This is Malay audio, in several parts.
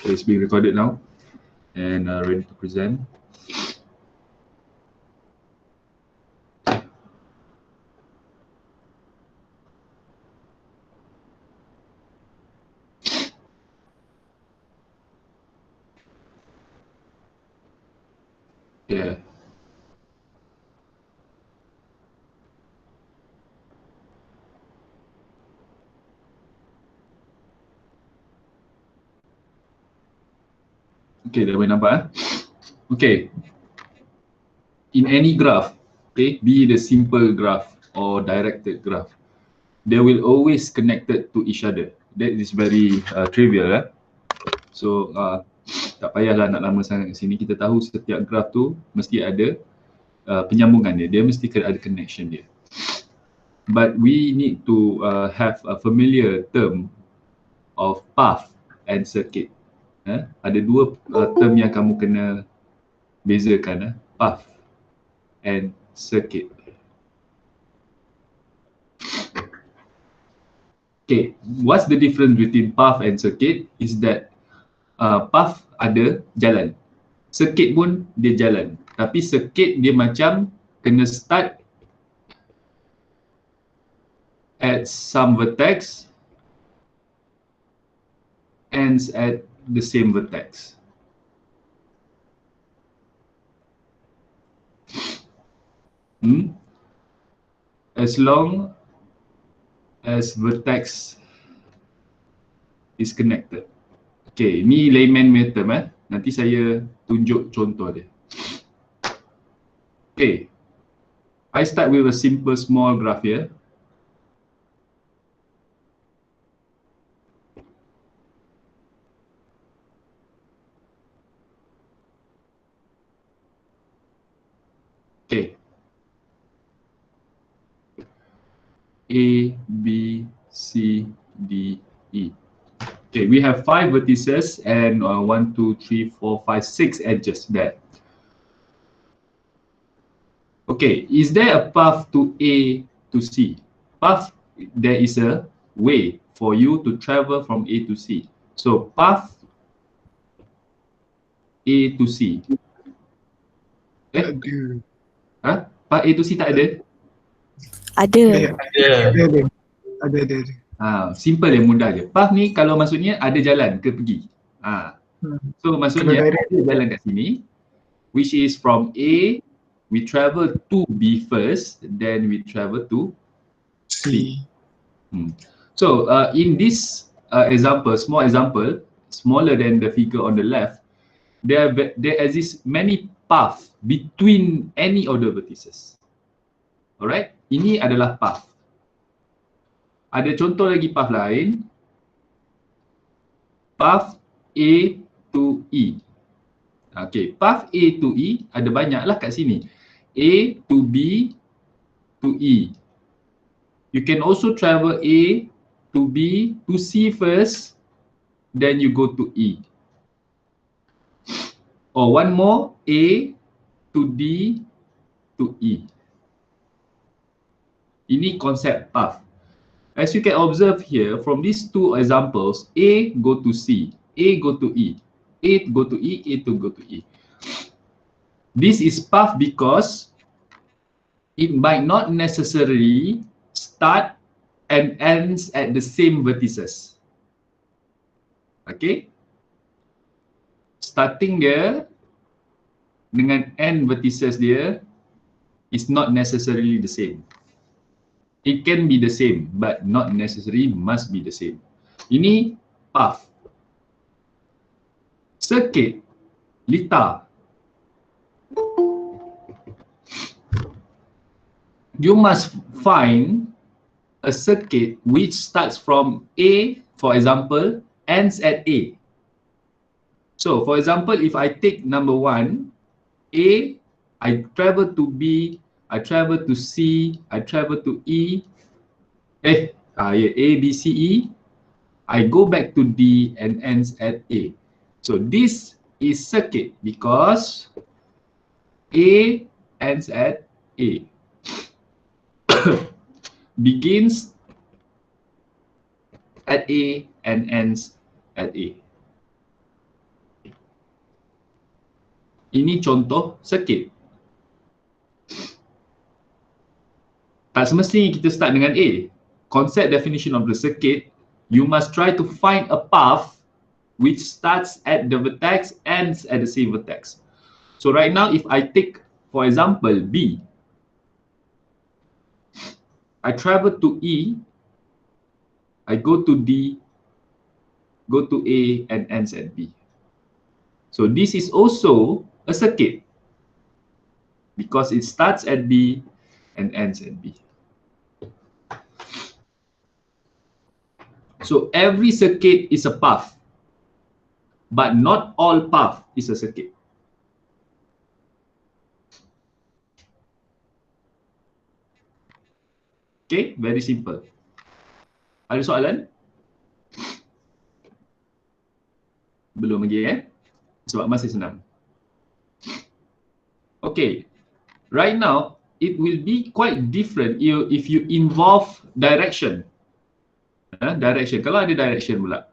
So it's being recorded now and ready to present. Yeah. Okay, dah boleh nampak. Okay. In any graph, okay, be it a simple graph or directed graph, they will always connected to each other. That is very trivial. So tak payahlah nak lama sangat kat sini. Kita tahu setiap graph tu mesti ada penyambungan dia. Dia mesti ada connection dia. But we need to have a familiar term of path and circuit. Ada dua term yang kamu kena bezakan, path and circuit. Okay, what's the difference between path and circuit is that path ada jalan, circuit pun dia jalan, tapi circuit dia macam kena start at some vertex, ends at the same vertex. As long as vertex is connected. Okay, ni layman term Nanti saya tunjuk contoh dia. Okay, I start with a simple small graph here. Okay. A, B, C, D, E. Okay, we have 5 vertices and 1, 2, 3, 4, 5, 6 edges there. Okay, is there a path to A to C? Path, there is a way for you to travel from A to C. So path A to C. Path A to C tak ada? Ada. Simple dan mudah je. Path ni kalau maksudnya ada jalan ke pergi. So maksudnya ada jalan kat sini, which is from A, we travel to B first, then we travel to C. So in this example, small example, smaller than the figure on the left, there exists many paths between any of the vertices. Alright, ini adalah path. Ada contoh lagi path lain. Path A to E. Okay, path A to E ada banyaklah kat sini. A to B to E. You can also travel A to B to C first, then you go to E. Or one more, A to D to E. Ini konsep path. As you can observe here, from these two examples, A go to C, A go to E, A go to E, A to go to E. This is path because it might not necessarily start and ends at the same vertices. Okay? Starting dia dengan end vertices dia is not necessarily the same. It can be the same, but not necessarily must be the same. Ini path. Circuit, lita. You must find a circuit which starts from A, for example, ends at A. So, for example, if I take number 1, A, I travel to B, I travel to C, I travel to E, A, B, C, E, I go back to D and ends at A. So this is circuit because A ends at A. Begins at A and ends at A. ini contoh circuit. Tak semestinya kita start dengan A. Concept definition of the circuit, you must try to find a path which starts at the vertex, ends at the same vertex. So right now, if I take, for example, B, I travel to E, I go to D, go to A, and ends at B. So this is also a circuit because it starts at B and ends at B. So every circuit is a path, but not all path is a circuit. Okay, very simple. Ada soalan? Belum lagi sebab masih senang. Okay, right now it will be quite different if you involve direction. Direction, kalau ada direction pula.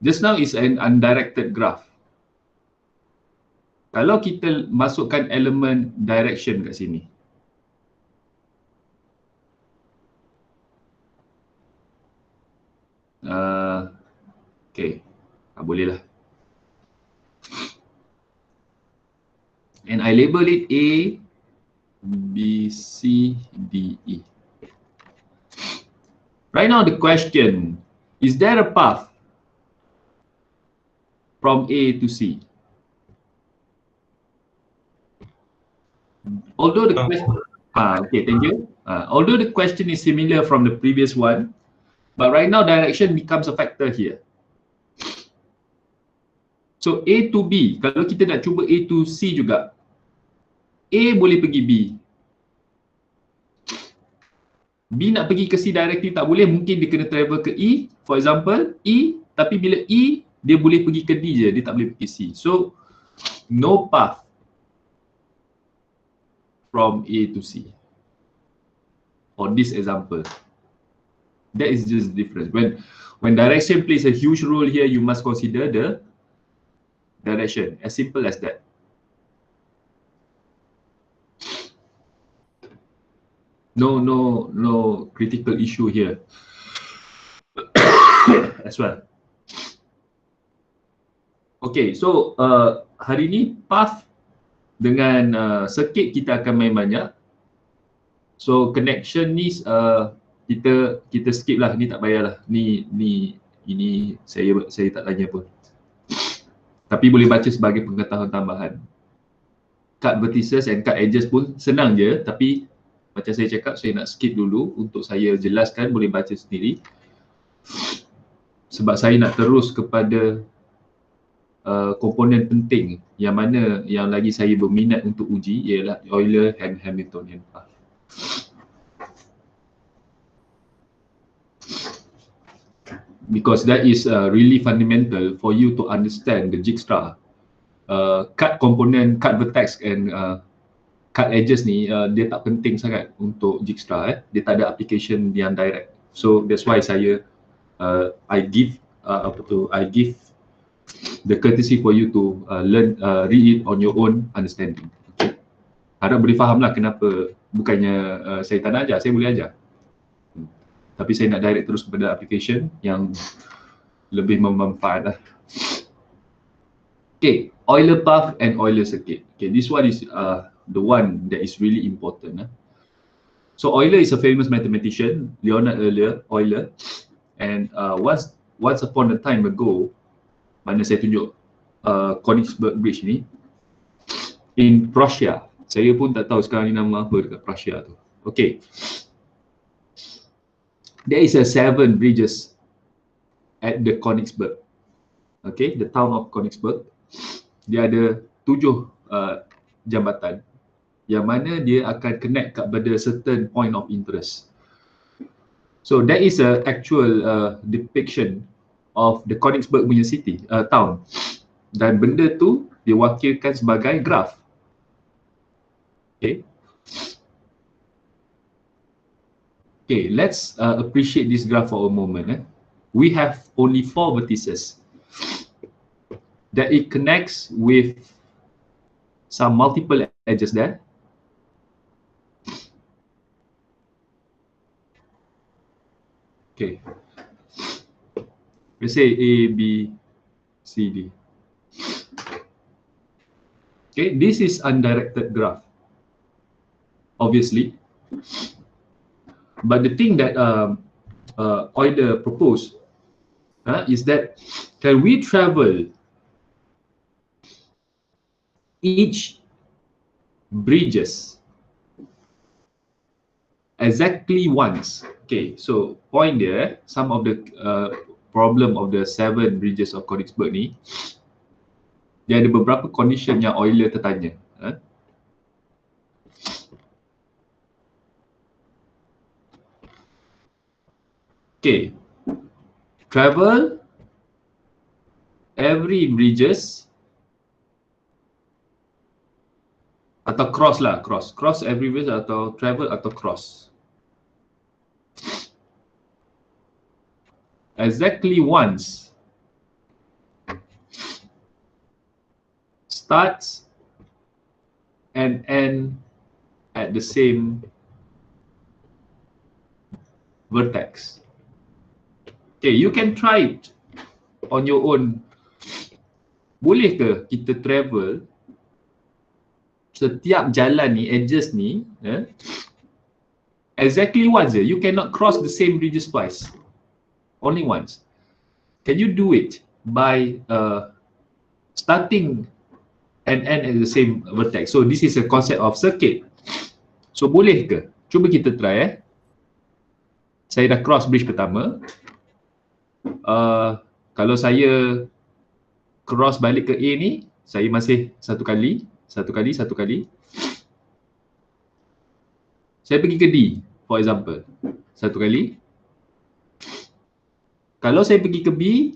Just now is an undirected graph. Kalau kita masukkan elemen direction kat sini, okay, boleh lah. And I label it A, B, C, D, E. Right now the question, is there a path from A to C? Although the question, okay, thank you. Although the question is similar from the previous one, but right now direction becomes a factor here. So A to B, kalau kita nak cuba A to C juga, A boleh pergi B. B nak pergi ke C directly tak boleh, mungkin dia kena travel ke E, for example, E, tapi bila E, dia boleh pergi ke D je, dia tak boleh pergi C. So, no path from A to C. For this example. That is just the difference. When direction plays a huge role here, you must consider the direction. As simple as that. No critical issue here as well. Okay, so hari ni path dengan circuit kita akan main banyak. So connection ni kita skip lah, ni tak payahlah. Ini saya tak tanya pun. Tapi boleh baca sebagai pengetahuan tambahan. Cut vertices and cut edges pun senang je, tapi macam saya cakap, saya nak skip dulu untuk saya jelaskan, boleh baca sendiri. Sebab saya nak terus kepada komponen penting yang mana yang lagi saya berminat untuk uji, ialah Euler and Hamiltonian path. Because that is really fundamental for you to understand the jigsaw. Cut component, cut vertex and cut edges ni dia tak penting sangat untuk jigsaw. Dia tak ada application yang direct. So that's why saya I give the courtesy for you to learn, read it on your own understanding. Okay. Harap boleh faham lah kenapa, bukannya saya tak nak ajar, saya boleh ajar. Tapi saya nak direct terus kepada application yang lebih bermanfaat lah. Okay, Euler path and Euler circuit. Okay, this one is the one that is really important. So Euler is a famous mathematician, Leonhard Euler, and once upon a time ago, mana saya tunjuk Königsberg Bridge ni, in Prussia. Saya pun tak tahu sekarang ni nama apa dekat Prussia tu. Okay. There is a 7 bridges at the Königsberg. Okay, the town of Königsberg. Dia ada 7 jambatan yang mana dia akan connect kepada certain point of interest. So that is a actual depiction of the Königsberg punya city, town. Dan benda tu diwakilkan sebagai graph. Okay. Okay, let's appreciate this graph for a moment. We have only 4 vertices that it connects with some multiple edges there. Okay, let's say A, B, C, D. Okay, this is undirected graph, obviously. But the thing that Euler proposed is that can we travel each bridges exactly once? Okay, so point there, some of the problem of the 7 bridges of Königsberg ni, dia ada beberapa condition yang Euler tertanya. Okay, travel every bridges atau cross lah, cross every bridge atau travel atau cross exactly once, starts and end at the same vertex. Okay, you can try it on your own. Boleh ke kita travel setiap jalan ni, edges ni, exactly once je? You cannot cross the same bridges twice. Only once. Can you do it by starting and end at the same vertex? So this is a concept of circuit. So boleh ke? Cuba kita try. Saya dah cross bridge pertama. Kalau saya cross balik ke A ni, saya masih satu kali. Saya pergi ke D, for example, satu kali. Kalau saya pergi ke B,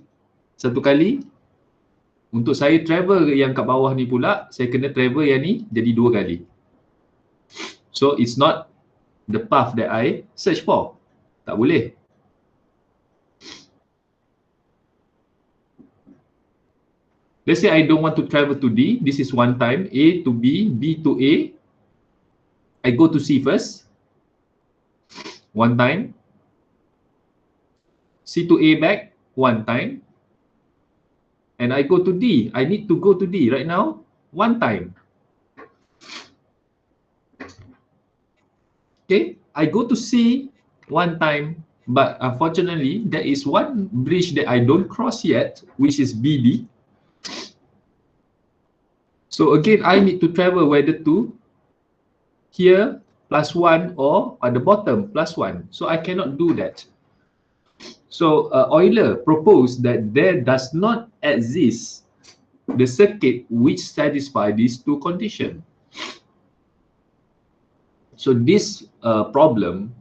satu kali. Untuk saya travel yang kat bawah ni pula, saya kena travel yang ni jadi 2 kali. So it's not the path that I search for. Tak boleh. Let's say I don't want to travel to D. This is one time. A to B, B to A. I go to C first. One time. C to A back. One time. And I go to D. I need to go to D right now. One time. Okay. I go to C one time. But unfortunately, there is one bridge that I don't cross yet, which is BD. So again, I need to travel whether to here +1 or at the bottom +1. So I cannot do that. So Euler proposed that there does not exist the circuit which satisfy these 2 conditions. So this problem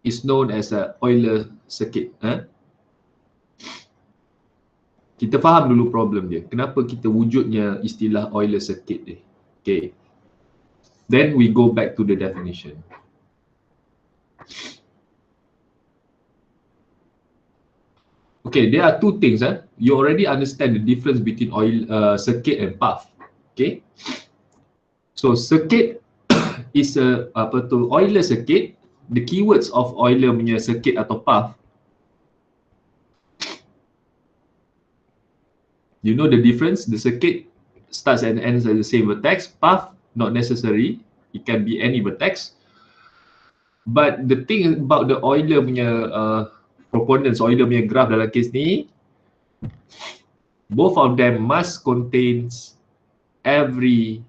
is known as a Euler Circuit. Kita faham dulu problem dia. Kenapa kita wujudnya istilah Euler Circuit ni. Okay. Then we go back to the definition. Okay, there are 2 things. You already understand the difference between circuit and path. Okay. So circuit is a Euler circuit. The keywords of Euler punya circuit atau path. You know the difference? The circuit starts and ends at the same vertex. Path, not necessary. It can be any vertex. But the thing about the Euler punya proponents, Euler punya graph dalam case ni, both of them must contains every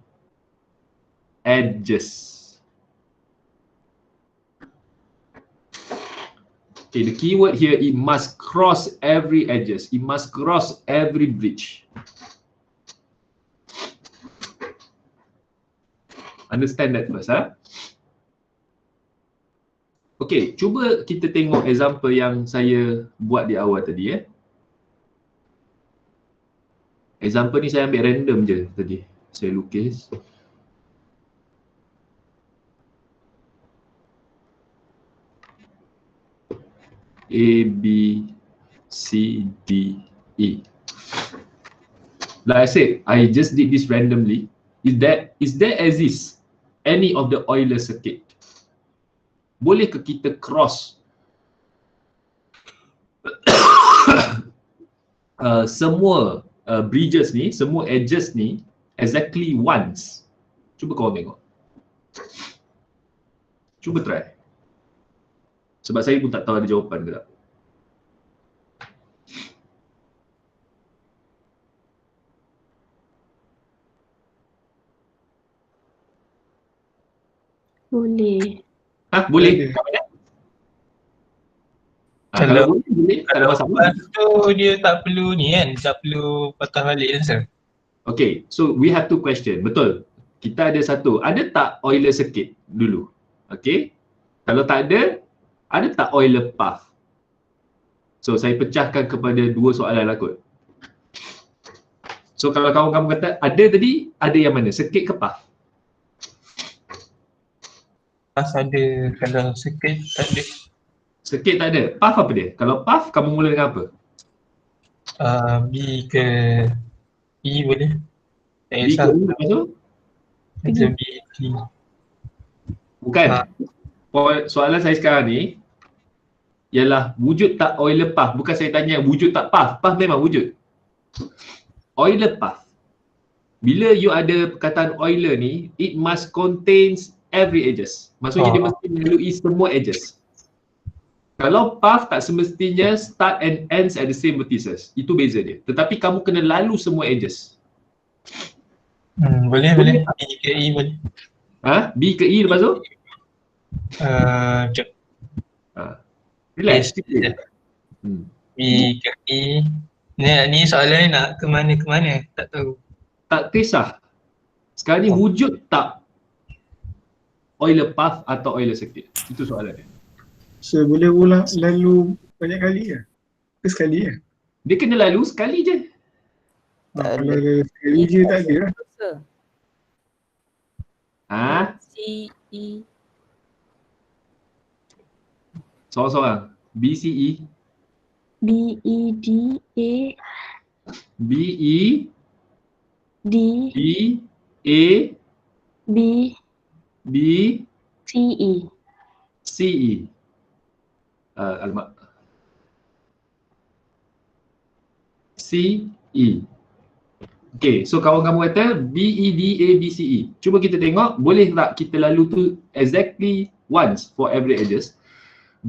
edges. Okay, the keyword here, it must cross every edges. It must cross every bridge. Understand that first, Okay, cuba kita tengok example yang saya buat di awal tadi. Example ni saya ambil random je tadi. Saya lukis. A, B, C, D, E. Like I said, I just did this randomly. Is there exists any of the Euler circuit? Boleh ke kita cross semua bridges ni, semua edges ni exactly once? Cuba kau tengok. Cuba try. Sebab saya pun tak tahu ada jawapan ke tak. Boleh. Boleh. Kalau boleh, tak ada masalah. Lepas tu dia tak perlu ni kan, tak perlu patah balik answer. Okay, so we have two question. Betul. Kita ada satu. Ada tak Euler circuit dulu? Okay. Kalau tak ada tak Euler path? So saya pecahkan kepada dua soalan lah kot. So kalau kawan-kawan kata ada tadi, ada yang mana? Circuit ke path? Pas ada, kalau circuit tak ada. Circuit tak ada. Path apa dia? Kalau path, kamu mula dengan apa? B ke E boleh. Tak B ke kisah. E maksud? Macam B, C. Bukan. Soalan saya sekarang ni ialah wujud tak Euler path. Bukan saya tanya wujud tak path. Path memang wujud. Euler path. Bila you ada perkataan Euler ni, it must contains every edges. Maksudnya dia mesti melalui semua edges. Kalau path tak semestinya start and ends at the same vertices. Itu beza dia. Tetapi kamu kena lalu semua edges. Boleh. B ke E boleh. B ke E lepas tu? Sekejap. Relax. B ke E. Ni soalan ni nak ke mana, tak tahu. Tak kisah. Sekarang ni wujud tak Euler path atau Euler circuit? Itu soalan dia. So boleh ulang lalu banyak kali ke? Ke sekali ke? Dia kena lalu sekali je. Kalau sekali je tak ada lah. C, E. Seorang-seorang. B, C, E. B, E, D, A. B, E. D. B, A. B. B. C, E. C, E. Alamak. C, E. Okay, so kawan-kawan kata B, E, D, A, B, C, E. Cuba kita tengok, boleh tak kita lalu tu exactly once for every edges.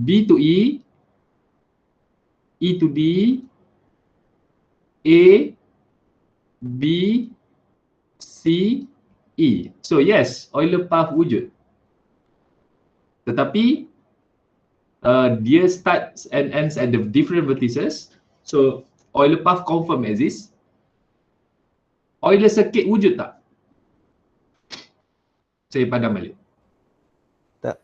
B to E, E to D, A, B, C, E. So yes, Euler path wujud. Tetapi dia starts and ends at the different vertices. So Euler path confirm exists. Euler circuit wujud tak? Saya padam balik. Tak.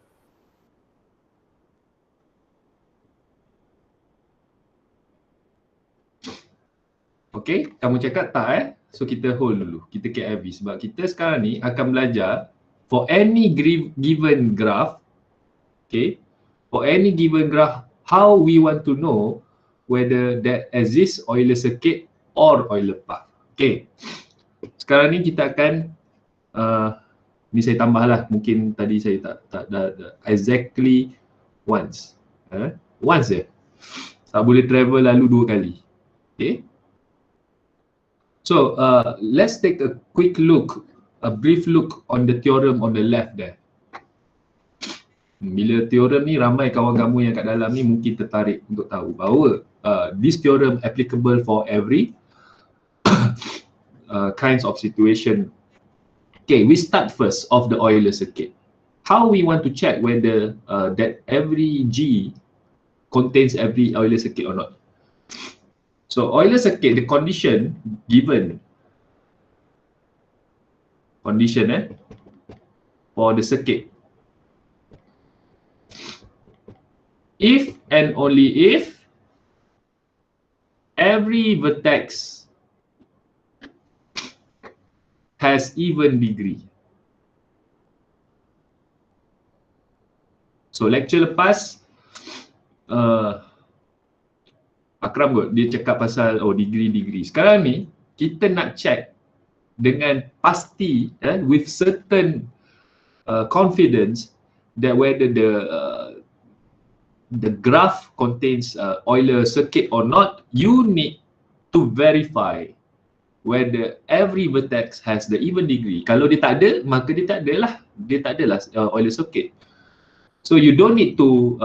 Okay, kamu cakap tak So kita hold dulu. Kita KIV sebab kita sekarang ni akan belajar for any given graph. Okay, for any given graph, how we want to know whether that exists Euler circuit or Euler path. Okay, sekarang ni kita akan ni saya tambahlah, mungkin tadi saya tak exactly once. Once je. Tak boleh travel lalu dua kali. Okay. So let's take a quick look, a brief look on the theorem on the left there. Bila teorem ni, ramai kawan-kamu yang kat dalam ni mungkin tertarik untuk tahu bahawa this theorem applicable for every kinds of situation. Okay, we start first of the Euler circuit. How we want to check whether that every G contains every Euler circuit or not. So Euler circuit, the condition given, for the circuit. If and only if every vertex has even degree. So lecture lepas Akram kot, dia cakap pasal degree. Sekarang ni kita nak check dengan pasti with certain confidence that whether the graph contains Euler circuit or not, you need to verify whether every vertex has the even degree. Kalau dia tak ada, maka dia tak adalah Euler circuit. So you don't need to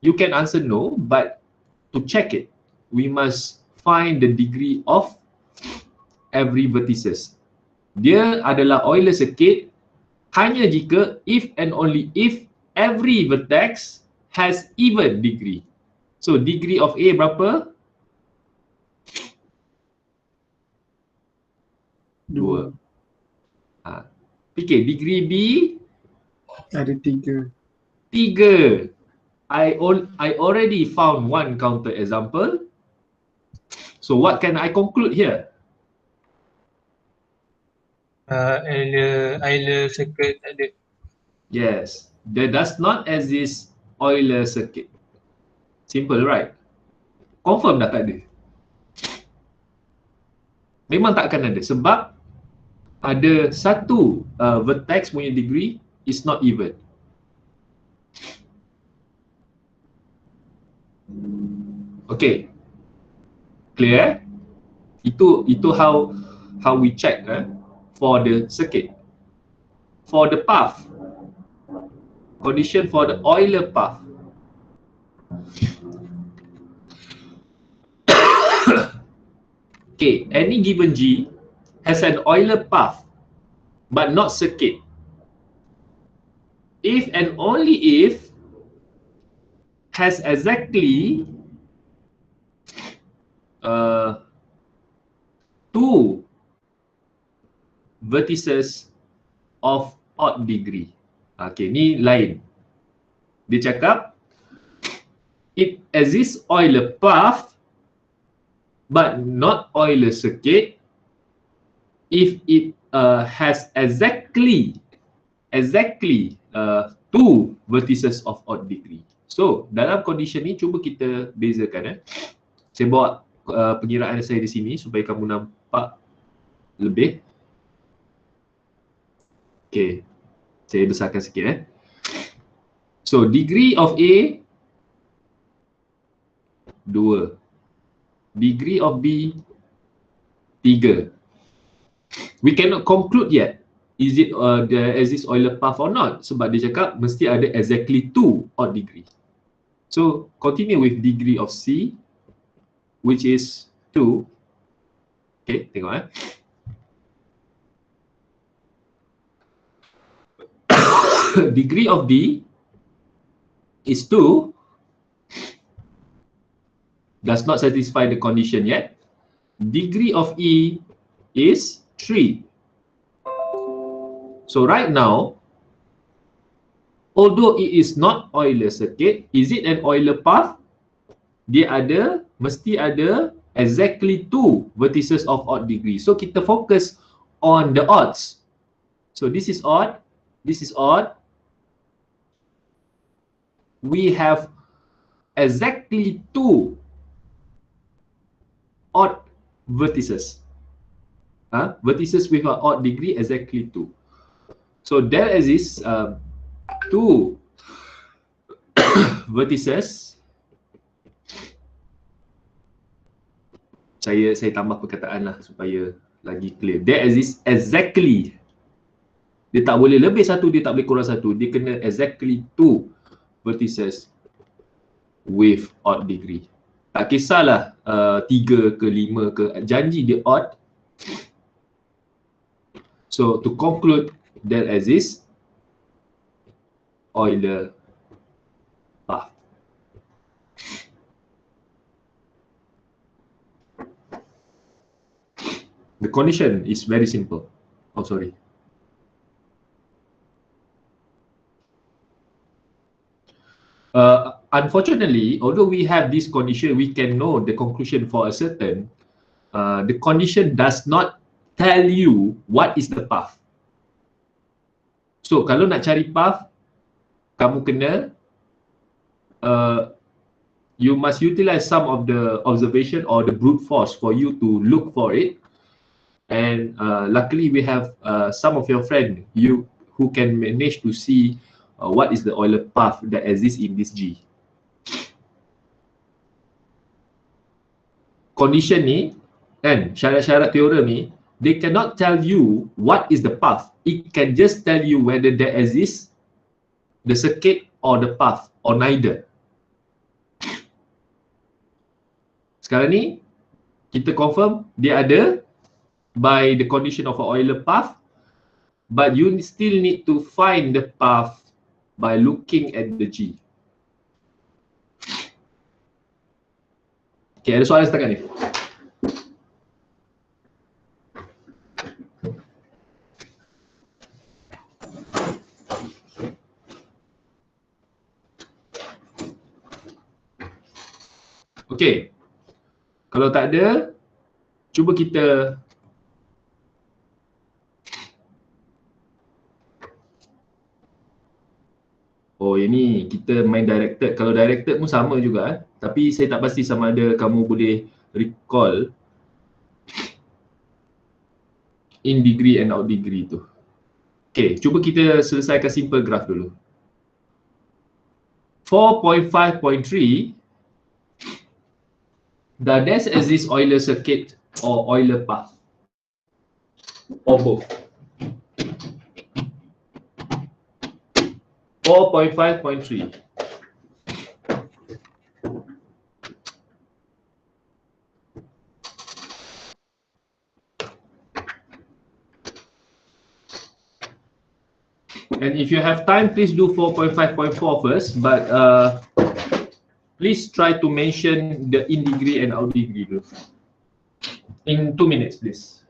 you can answer no, but to check it, we must find the degree of every vertices. Dia adalah Euler circuit hanya jika if and only if every vertex has even degree. So degree of A berapa? 2. Fikir degree B Ada 3. 3. I already found one counter example. So what can I conclude here? Euler circuit tak ada. Yes, there does not exist Euler circuit. Simple, right? Confirm dah tak ada. Memang takkan ada sebab ada satu vertex punya degree is not even. Okay, clear? Itu how we check for the circuit. For the path, condition for the Euler path. Okay, any given G has an Euler path but not circuit. If and only if has exactly two vertices of odd degree. Okay, ni lain. Dia cakap it exists Euler path but not Euler circuit if it has exactly two vertices of odd degree. So dalam condition ni cuba kita bezakan. Saya bawa pengiraan saya di sini supaya kamu nampak lebih. Okay, saya besarkan sikit. So degree of A 2, degree of B 3. We cannot conclude yet is it there exists Euler path or not, sebab dia cakap mesti ada exactly 2 odd degree. So continue with degree of C, which is 2. Okay, tengok degree of D is 2, does not satisfy the condition yet. Degree of E is 3. So right now, although it is not Euler circuit, is it an Euler path? Dia mesti ada exactly 2 vertices of odd degree. So kita focus on the odds. So this is odd, this is odd. We have exactly 2 odd vertices. Vertices with an odd degree exactly 2. So there exists 2 vertices. Saya tambah perkataan lah supaya lagi clear. There exists exactly. Dia tak boleh lebih 1, dia tak boleh kurang 1. Dia kena exactly 2 vertices with odd degree. Tak kisahlah 3 ke 5 ke, janji dia odd. So to conclude, there exists Euler path. The condition is very simple. Oh, sorry. Unfortunately, although we have this condition, we can know the conclusion for a certain. The condition does not tell you what is the path. So kalau nak cari path, kamu kena you must utilize some of the observation or the brute force for you to look for it. And luckily we have some of your friend who can manage to see what is the Euler path that exists in this G. Condition ni kan, syarat-syarat teorem ni, they cannot tell you what is the path. It can just tell you whether there exists the circuit or the path or neither. Sekarang ni kita confirm dia ada by the condition of a Euler path, but you still need to find the path by looking at the G. Okay, ada soalan setakat ni? Okay, kalau tak ada, cuba kita ini kita main directed. Kalau directed pun sama juga tapi saya tak pasti sama ada kamu boleh recall in degree and out degree tu. Okay, cuba kita selesaikan simple graph dulu. 4.5.3, does exist Euler circuit or Euler path? Or both? 4.5.3. And if you have time, please do 4.5.4 first, but please try to mention the in degree and out degree in 2 minutes, please.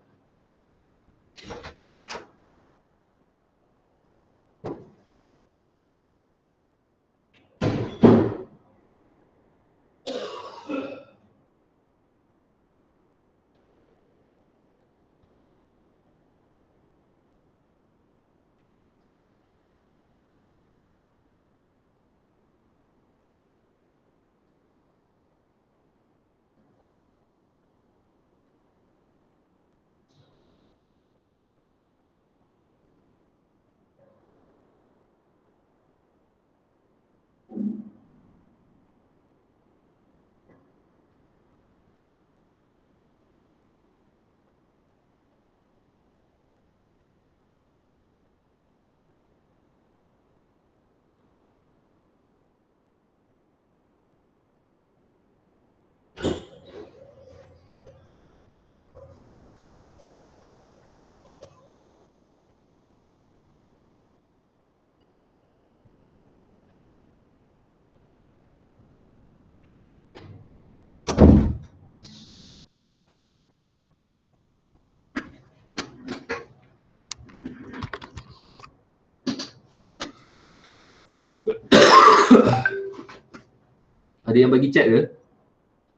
Ada yang bagi chat ke?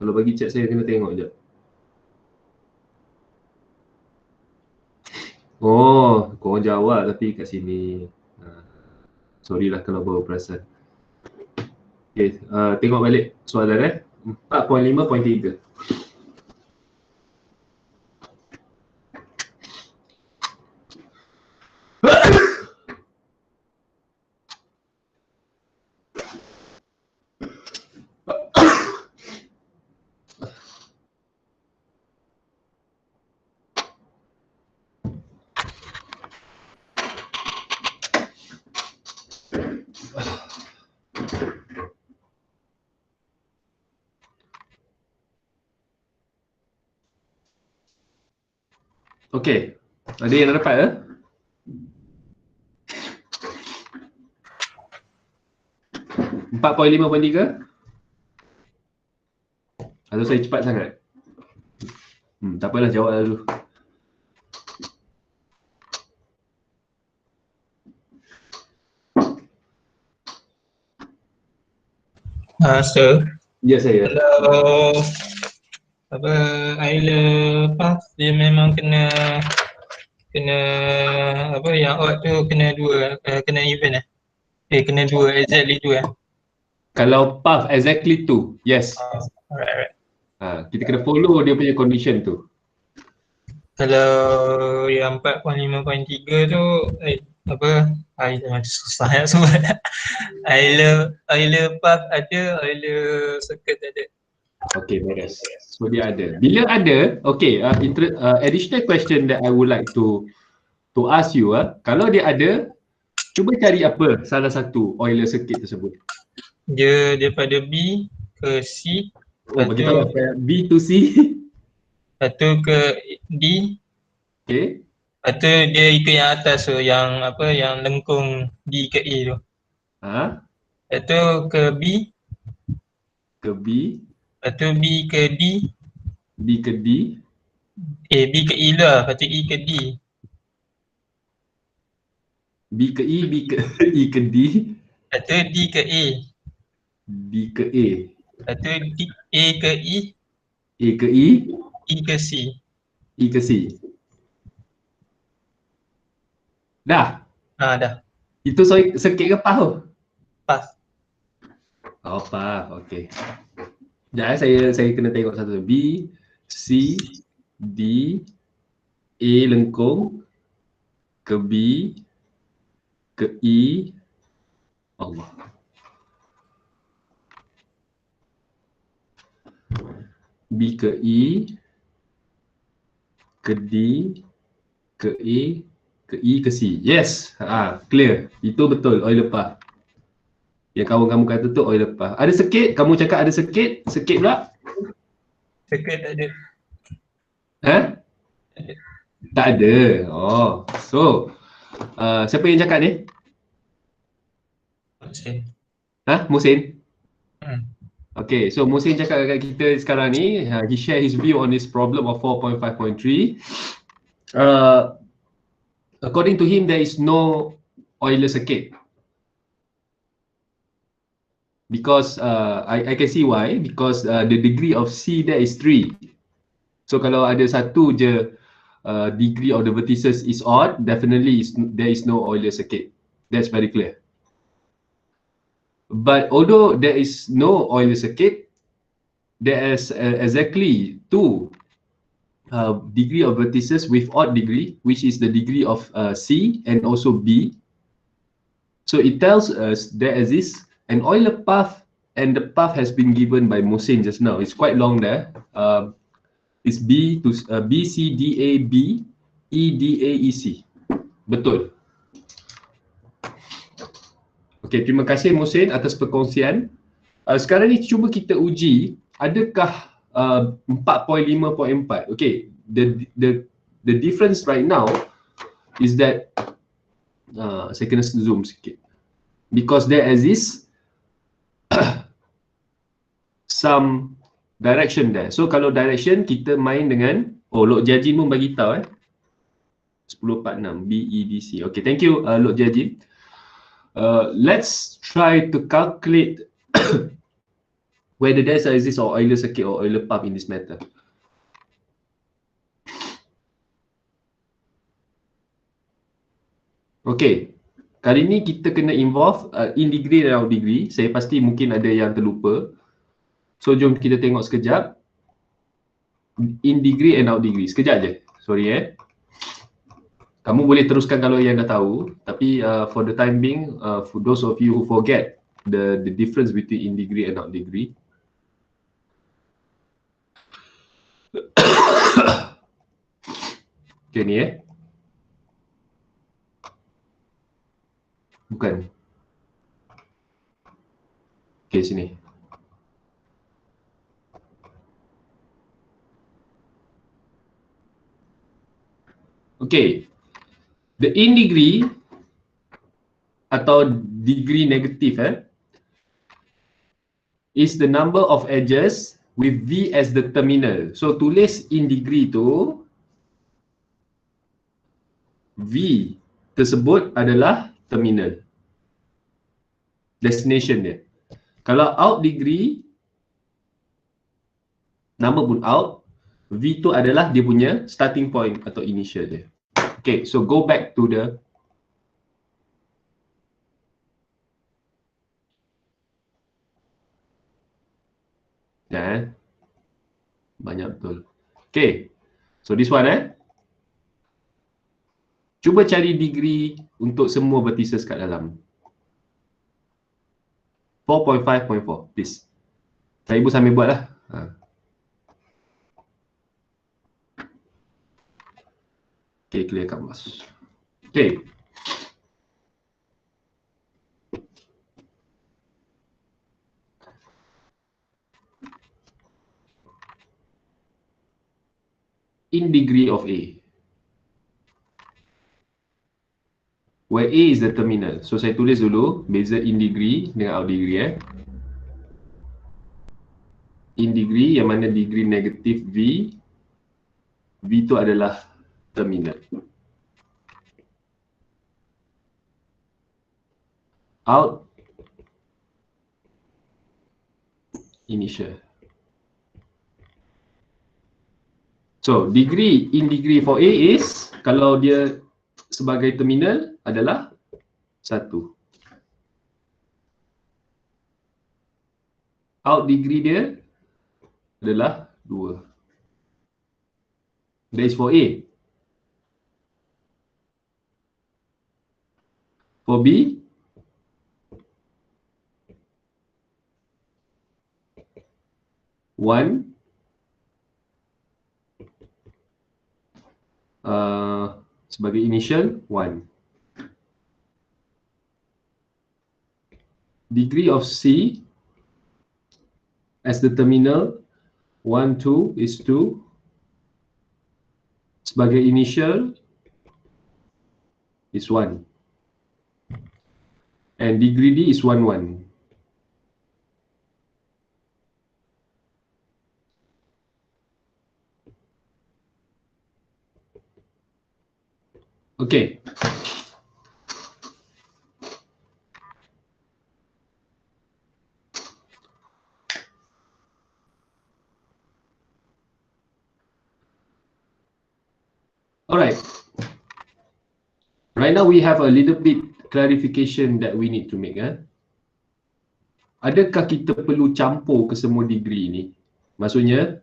Kalau bagi chat saya kena tengok sekejap. Oh, korang jawab tapi kat sini. Sorry lah kalau baru perasan. Okay, tengok balik soalan 4.5.3. Okey, ada yang dah dapat ke? .5.3? Atau saya cepat sangat? Tak apalah, jawab dulu. Sir. Ya, saya. Kalau Euler path dia memang kena yang odd tu kena dua, kena even kena dua, exactly dua. Kalau path exactly tu, yes. Alright. Kita kena follow dia punya condition tu. Kalau yang 4.5.3 tu macam susah nak sebut. Euler path ada, Euler Circuit ada. Okay, beres. So dia ada. Bila ada, okay, additional question that I would like to ask you, kalau dia ada, cuba cari apa salah satu Euler Circuit tersebut. Dia daripada B ke C, Bagi tahu B to C. satu ke D, Okay. lepas tu dia ikut yang atas tu, yang yang lengkung D ke A tu. Lepas tu ke B, Ke B. lepas tu B ke D, B ke D. B ke E lah, lepas tu E ke D. B ke E, B ke E ke D. Lepas tu D ke A. D ke A. Lepas tu A ke E, A ke E. E ke C. E ke C. Dah? Dah. Itu circuit ke path tu? Path. Oh, path. Okay. Sekejap saya kena tengok satu. B, C, D, A lengkung, ke B, ke E. Allah. B ke E, ke D, ke A, ke E, ke C. Yes, clear. Itu betul, Euler path. Yang kawan kamu kata tu Euler path. Ada circuit? Kamu cakap ada circuit? Circuit pula? Circuit tak ada. Tak ada. Oh, so siapa yang cakap ni? Musin? Okay, so Musin cakap kat kita sekarang ni, he share his view on this problem of 4.5.3. According to him, there is no Euler circuit. Because I can see why. Because the degree of C there is 3. So kalau ada satu je degree of the vertices is odd, definitely there is no Euler circuit. That's very clear. But although there is no Euler circuit, there is exactly 2 degree of vertices with odd degree, which is the degree of C and also B. So it tells us there exists an Euler path, and the path has been given by Musin just now. It's quite long there. It's B to B, C, D, A, B, E, D, A, E, C. Betul. Okay, terima kasih Musin atas perkongsian. Sekarang ni cuba kita uji adakah 4.5.4. Okay, the difference right now is that saya kena zoom sikit. Because there exists some direction there. So kalau direction kita main dengan Lok Jajin pun bagi tahu 10.46 B, E, D, C. Okay, thank you Lok Jajin. Let's try to calculate whether there exists or Euler circuit or Euler path in this matter. Okay, kali ni kita kena involve in degree dan out degree. Saya pasti mungkin ada yang terlupa. So jom kita tengok sekejap. In degree and out degree. Sekejap je. Sorry Kamu boleh teruskan kalau yang dah tahu. Tapi for the time being, for those of you who forget the difference between in degree and out degree. Okay ni Bukan. Okay sini. Okay. The in degree atau degree negative is the number of edges with V as the terminal. So tulis in degree tu V tersebut adalah terminal. Destination dia. Kalau out degree, nama pun out, V tu adalah dia punya starting point atau initial dia. Okay, so go back to the Ya, banyak betul. Okay, so this one cuba cari degree untuk semua vertices kat dalam. 4.5.4, please. Saya ibu sambil buat lah. Okay, clear canvas. Okay. In degree of A, where A is the terminal. So saya tulis dulu beza in degree dengan out degree. In degree yang mana degree negatif V, V itu adalah terminal. Out, initial. So degree in degree for A is, kalau dia sebagai terminal adalah 1. Out degree dia adalah 2. That is for A. For B, one, sebagai initial 1. Degree of C as the terminal 1, 2 is 2. Sebagai initial is 1. And degree D is 1, 1. Okay. Alright. Right now we have a little bit clarification that we need to make. Adakah kita perlu campur ke semua degree ni? Maksudnya,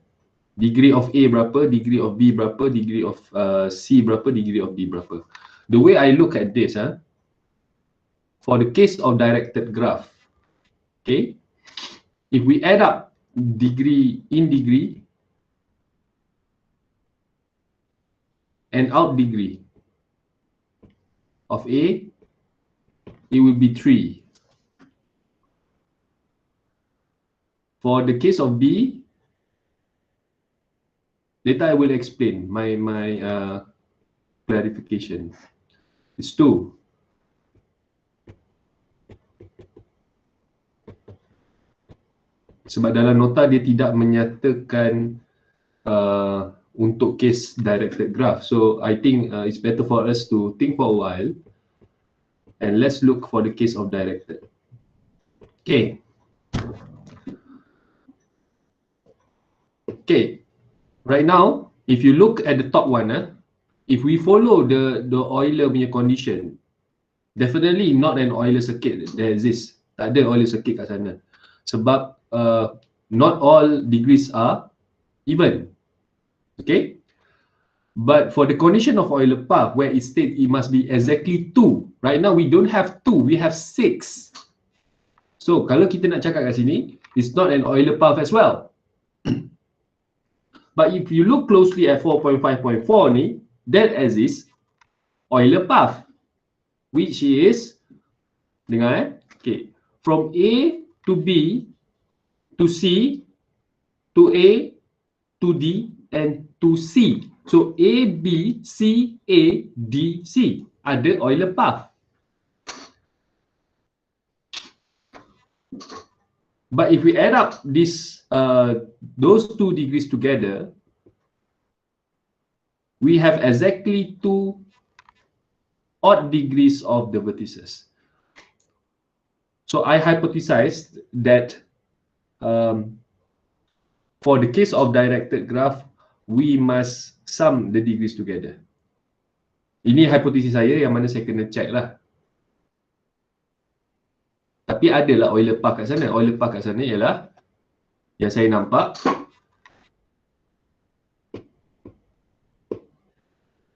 degree of A berapa, degree of B berapa, degree of C berapa, degree of D berapa. The way I look at this, for the case of directed graph, okay, if we add up degree in degree and out degree of A, it will be 3. For the case of B, later I will explain my clarification. It's 2. Sebab dalam nota dia tidak menyatakan untuk case directed graph. So I think it's better for us to think for a while and let's look for the case of directed. Okay. Okay. Right now, if you look at the top one, if we follow the Euler punya condition, definitely not an Euler circuit that exists. Tak ada Euler circuit kat sana. Sebab not all degrees are even. Okay? But for the condition of Euler path where it states it must be exactly 2. Right now we don't have 2, we have 6. So kalau kita nak cakap kat sini, it's not an Euler path as well. But if you look closely at 4.5.4 ni, that exists Euler path, which is, dengar okay, from A to B to C to A to D and to C. So A, B, C, A, D, C. Ada Euler path. But if we add up this, those 2 degrees together, we have exactly 2 odd degrees of the vertices. So I hypothesized that for the case of directed graph, we must sum the degrees together. Ini hipotesis saya yang mana saya kena check lah. Tapi adalah Euler path kat sana. Euler path kat sana ialah yang saya nampak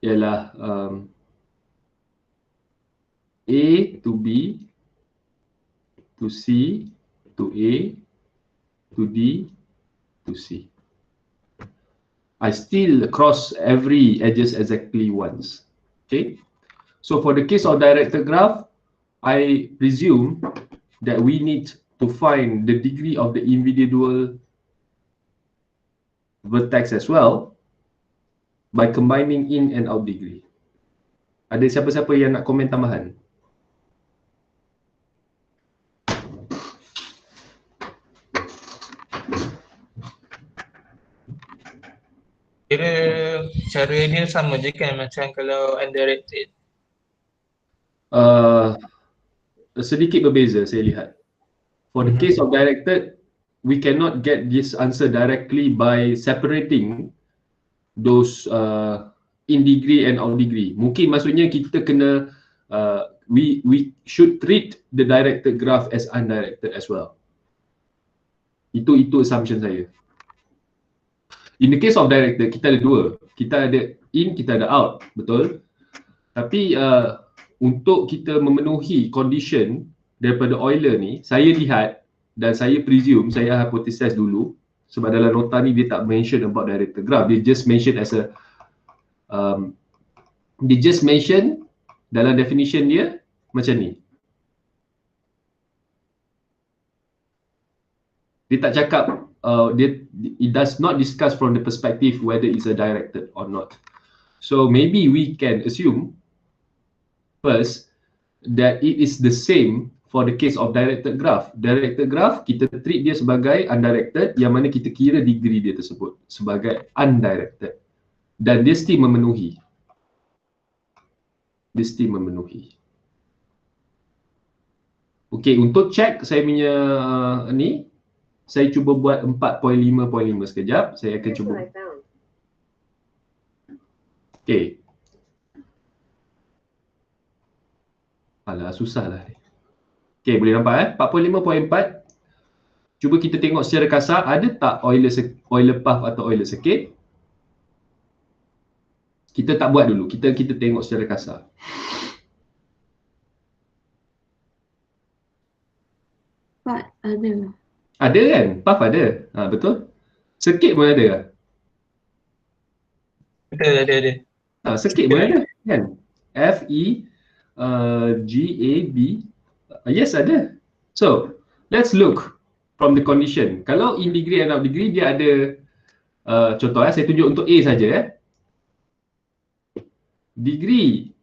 ialah A to B to C to A to D to C. I still cross every edges exactly once. Okay. So for the case of directed graph, I presume that we need to find the degree of the individual vertex as well by combining in and out degree. Ada siapa-siapa yang nak komen tambahan? Kira cara dia sama je kan macam kalau undirected? Sedikit berbeza saya lihat. For the case of directed, we cannot get this answer directly by separating those in degree and out degree. Mungkin maksudnya kita kena we should treat the directed graph as undirected as well. Itu assumption saya. In the case of directed, kita ada dua. Kita ada in, kita ada out, betul? Tapi untuk kita memenuhi condition daripada Euler ni, saya lihat dan saya presume, saya hypothesize dulu, sebab dalam nota ni dia tak mention about directed graph, dia just mention as a dia just mention dalam definition dia macam ni. Dia tak cakap, it does not discuss from the perspective whether it's a directed or not. So maybe we can assume first that it is the same for the case of directed graph. Directed graph, kita treat dia sebagai undirected, yang mana kita kira degree dia tersebut sebagai undirected. Dan dia still memenuhi. Dia still memenuhi. Okay, untuk check saya punya ni, saya cuba buat 4.5.5 sekejap. Saya akan cuba. Okay. Alah, susah lah ni. Okay, boleh nampak 4.5.4. Cuba kita tengok secara kasar, ada tak Euler path atau Euler circuit? Kita tak buat dulu, kita tengok secara kasar. Pak, ada. Ada kan? Path ada. Betul? Circuit pun ada. Betul, ada. Circuit pun ada kan? F, E, G, A, B. Yes, ada. So, let's look from the condition. Kalau in degree and out degree, dia ada contoh saya tunjuk untuk A saja. Degree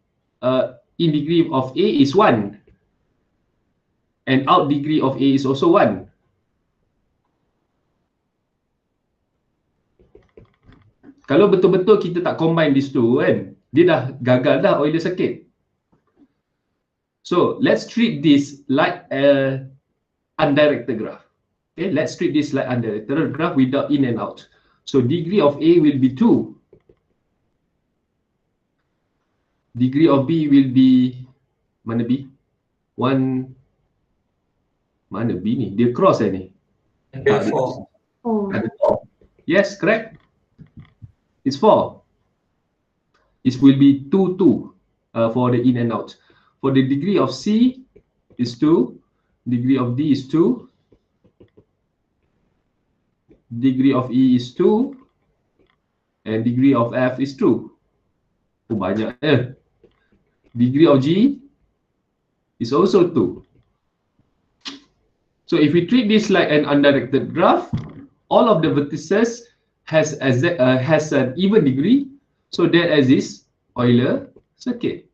in degree of A is 1 and out degree of A is also 1. Kalau betul-betul kita tak combine these two kan, dia dah gagal dah Euler circuit. So let's treat this like a undirected graph. Okay, let's treat this like undirected graph without in and out. So degree of A will be 2. Degree of B will be, mana B? 1, mana B ni? Dia cross ni. Ada 4. Ada 4. Yes, correct. It's 4. It will be 2, 2 for the in and out. For the degree of C is 2, degree of D is 2, degree of E is 2, and degree of F is 2. Oh, banyak ya. Degree of G is also 2. So if we treat this like an undirected graph, all of the vertices has an even degree, so there exists Euler circuit.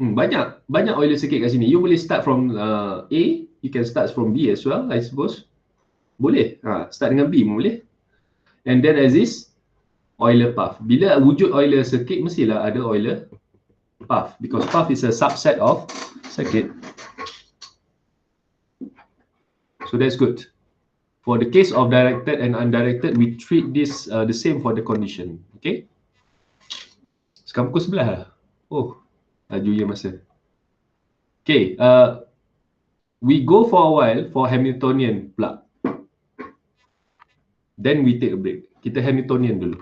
Banyak Euler circuit kat sini. You boleh start from A, you can start from B as well, I suppose. Boleh. Start dengan B pun boleh. And then exists Euler path. Bila wujud Euler circuit, mestilah ada Euler path, because path is a subset of circuit. So that's good. For the case of directed and undirected, we treat this the same for the condition. Okay. Sekarang pukul 11 lah. Oh, lajunya masa. Okay. we go for a while for Hamiltonian pula. Then we take a break. Kita Hamiltonian dulu.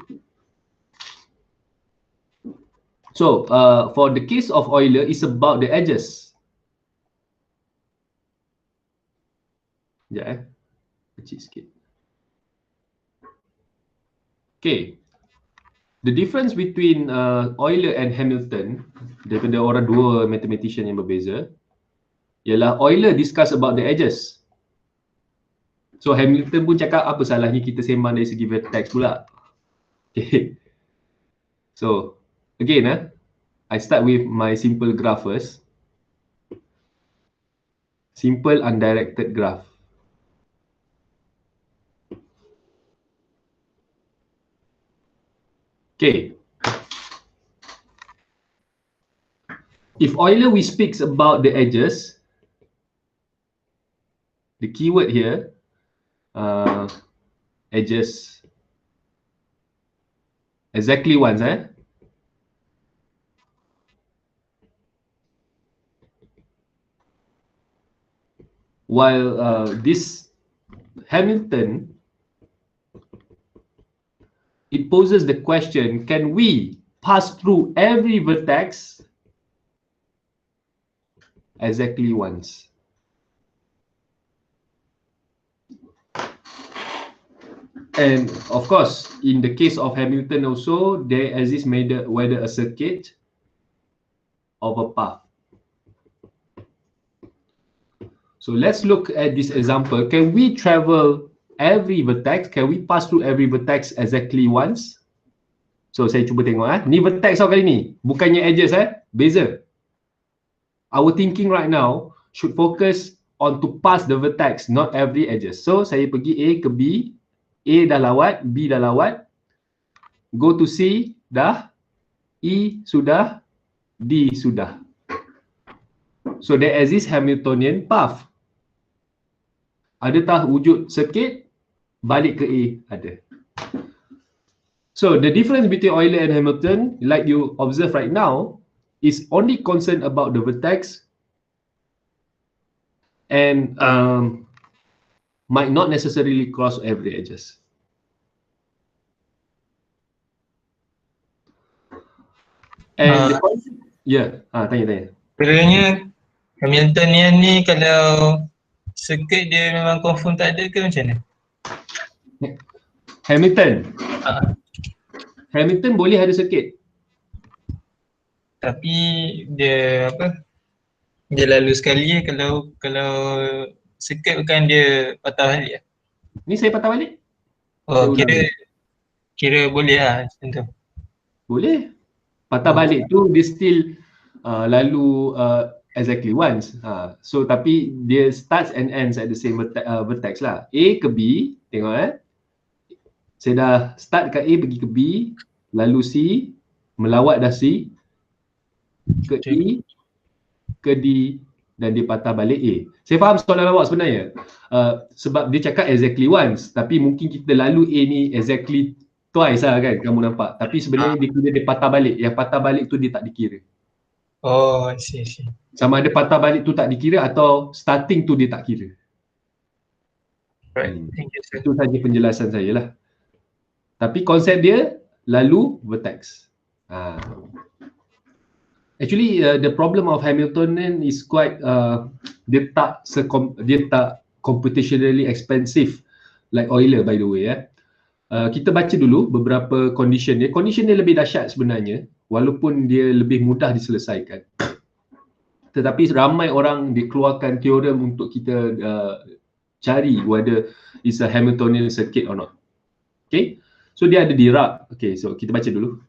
So, for the case of Euler, it's about the edges. Sekejap kecil sikit. Okay. The difference between Euler and Hamilton, daripada orang dua mathematician yang berbeza, ialah Euler discuss about the edges. So Hamilton pun cakap apa salahnya kita sembang dari segi vertex pula. Okay. So again, I start with my simple graph first. Simple undirected graph. Okay. If Euler we speaks about the edges, the keyword here, edges exactly once, while this Hamilton, it poses the question, can we pass through every vertex exactly once? And of course, in the case of Hamilton also, there exists whether a circuit of a path. So let's look at this example. Can we travel every vertex? Can we pass through every vertex exactly once? So saya cuba tengok ni vertex kali ni, bukannya edges beza. Our thinking right now should focus on to pass the vertex, not every edges. So saya pergi A ke B, A dah lawat, B dah lawat, go to C dah, E sudah, D sudah. So there exists Hamiltonian path. Adakah wujud circuit? Balik ke A, ada. So the difference between Euler and Hamilton, like you observe right now, is only concerned about the vertex and might not necessarily cross every edges. And tanya. Kiranya Hamiltonian ni kalau circuit dia memang confirm tak ada ke macam mana? Hamilton boleh ada circuit. Tapi dia dia lalu sekali kalau circuit bukan dia patah balik. Ni saya patah balik. Oh, kira boleh lah macam tu. Boleh. Patah balik tu dia still lalu exactly once. So tapi dia starts and ends at the same vertex lah. A ke B, tengok saya dah start kat A pergi ke B, lalu C, melawat dah C, ke E, ke D, dan dia patah balik A. Saya faham soalan awak sebenarnya. Sebab dia cakap exactly once, tapi mungkin kita lalu A ni exactly twice lah kan, kamu nampak. Tapi sebenarnya dia kira dia patah balik. Yang patah balik tu dia tak dikira. Oh, I see. Sama ada patah balik tu tak dikira atau starting tu dia tak kira. Right, thank you sir. Itu saja penjelasan saya lah. Tapi konsep dia lalu vertex. Actually, the problem of Hamiltonian is quite dia tak computationally expensive like Euler by the way. Kita baca dulu beberapa condition dia. Condition dia lebih dahsyat sebenarnya, walaupun dia lebih mudah diselesaikan. Tetapi ramai orang dikeluarkan teorem untuk kita cari whether it's a Hamiltonian circuit or not. Okay, so dia ada Dirac. Okay, so kita baca dulu.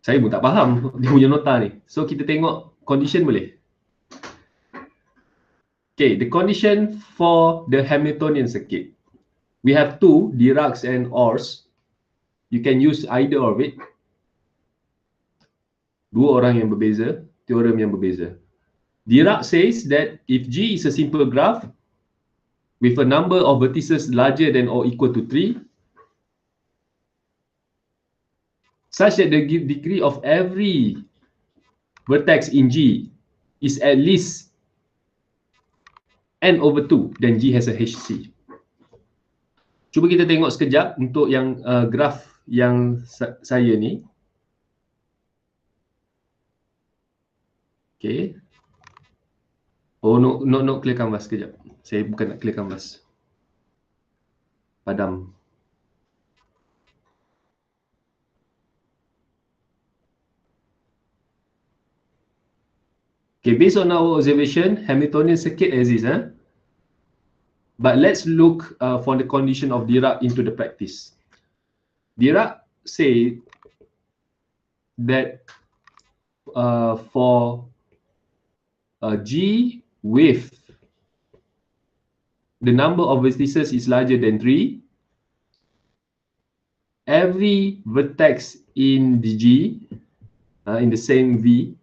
Saya pun tak faham dia punya nota ni. So kita tengok condition boleh? Okay, the condition for the Hamiltonian circuit. We have two, Dirac's and Orr's. You can use either of it. Dua orang yang berbeza, teorem yang berbeza. Dirac says that if G is a simple graph with a number of vertices larger than or equal to 3, such that the degree of every vertex in G is at least n/2, then G has a HC. Cuba kita tengok sekejap untuk yang graf yang saya ni. Okay. Oh, no, clear canvas sekejap. Saya bukan nak clear canvas. Padam. Okay, based on our observation, Hamiltonian circuit exists. But let's look for the condition of Dirac into the practice. Dirac said that for G with the number of vertices is larger than 3, every vertex in the G, in the same V,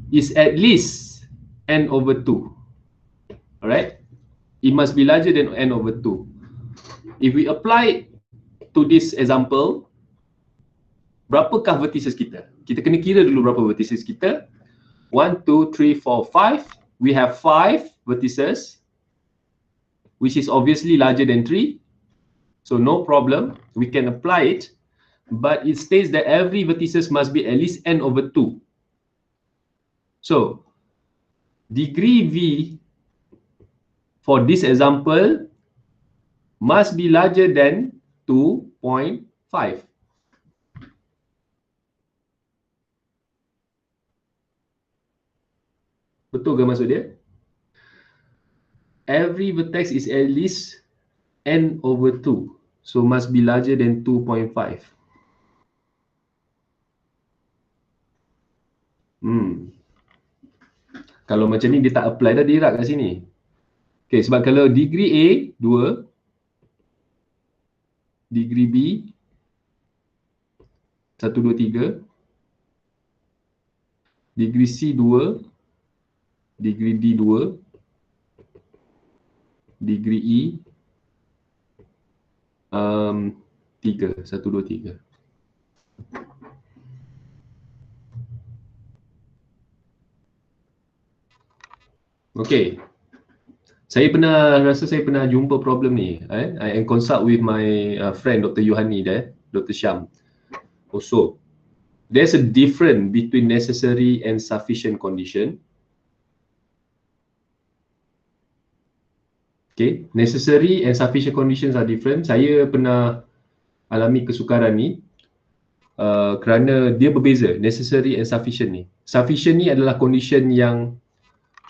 is at least n/2. Alright? It must be larger than n/2. If we apply to this example, berapakah vertices kita? Kita kena kira dulu berapa vertices kita. 1, 2, 3, 4, 5. We have 5 vertices, which is obviously larger than 3. So no problem, we can apply it. But it states that every vertices must be at least n/2. So, degree V for this example must be larger than 2.5. Betul ke maksud dia? Every vertex is at least n/2. So must be larger than 2.5. Kalau macam ni dia tak apply dah Dirac kat sini. Okay, sebab kalau degree A 2, degree B 1, 2, 3, degree C 2, degree D 2, degree E 3, 1, 2, 3. Okay. Saya pernah jumpa problem ni. I consult with my friend Dr. Yohani there, Dr. Syam. Also, there's a difference between necessary and sufficient condition. Okay, necessary and sufficient conditions are different. Saya pernah alami kesukaran ni kerana dia berbeza, necessary and sufficient ni. Sufficient ni adalah condition yang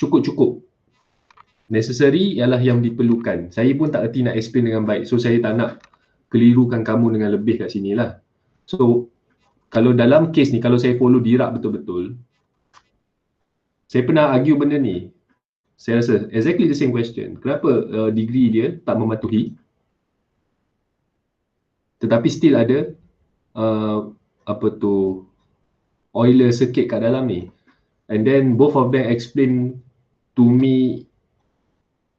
cukup-cukup. Necessary ialah yang diperlukan. Saya pun tak erti nak explain dengan baik. So saya tak nak kelirukan kamu dengan lebih kat sini lah. So kalau dalam case ni, kalau saya follow Dirac betul-betul, saya pernah argue benda ni. Saya rasa exactly the same question. Kenapa degree dia tak mematuhi, tetapi still ada Euler Circuit kat dalam ni. And then both of them explain to me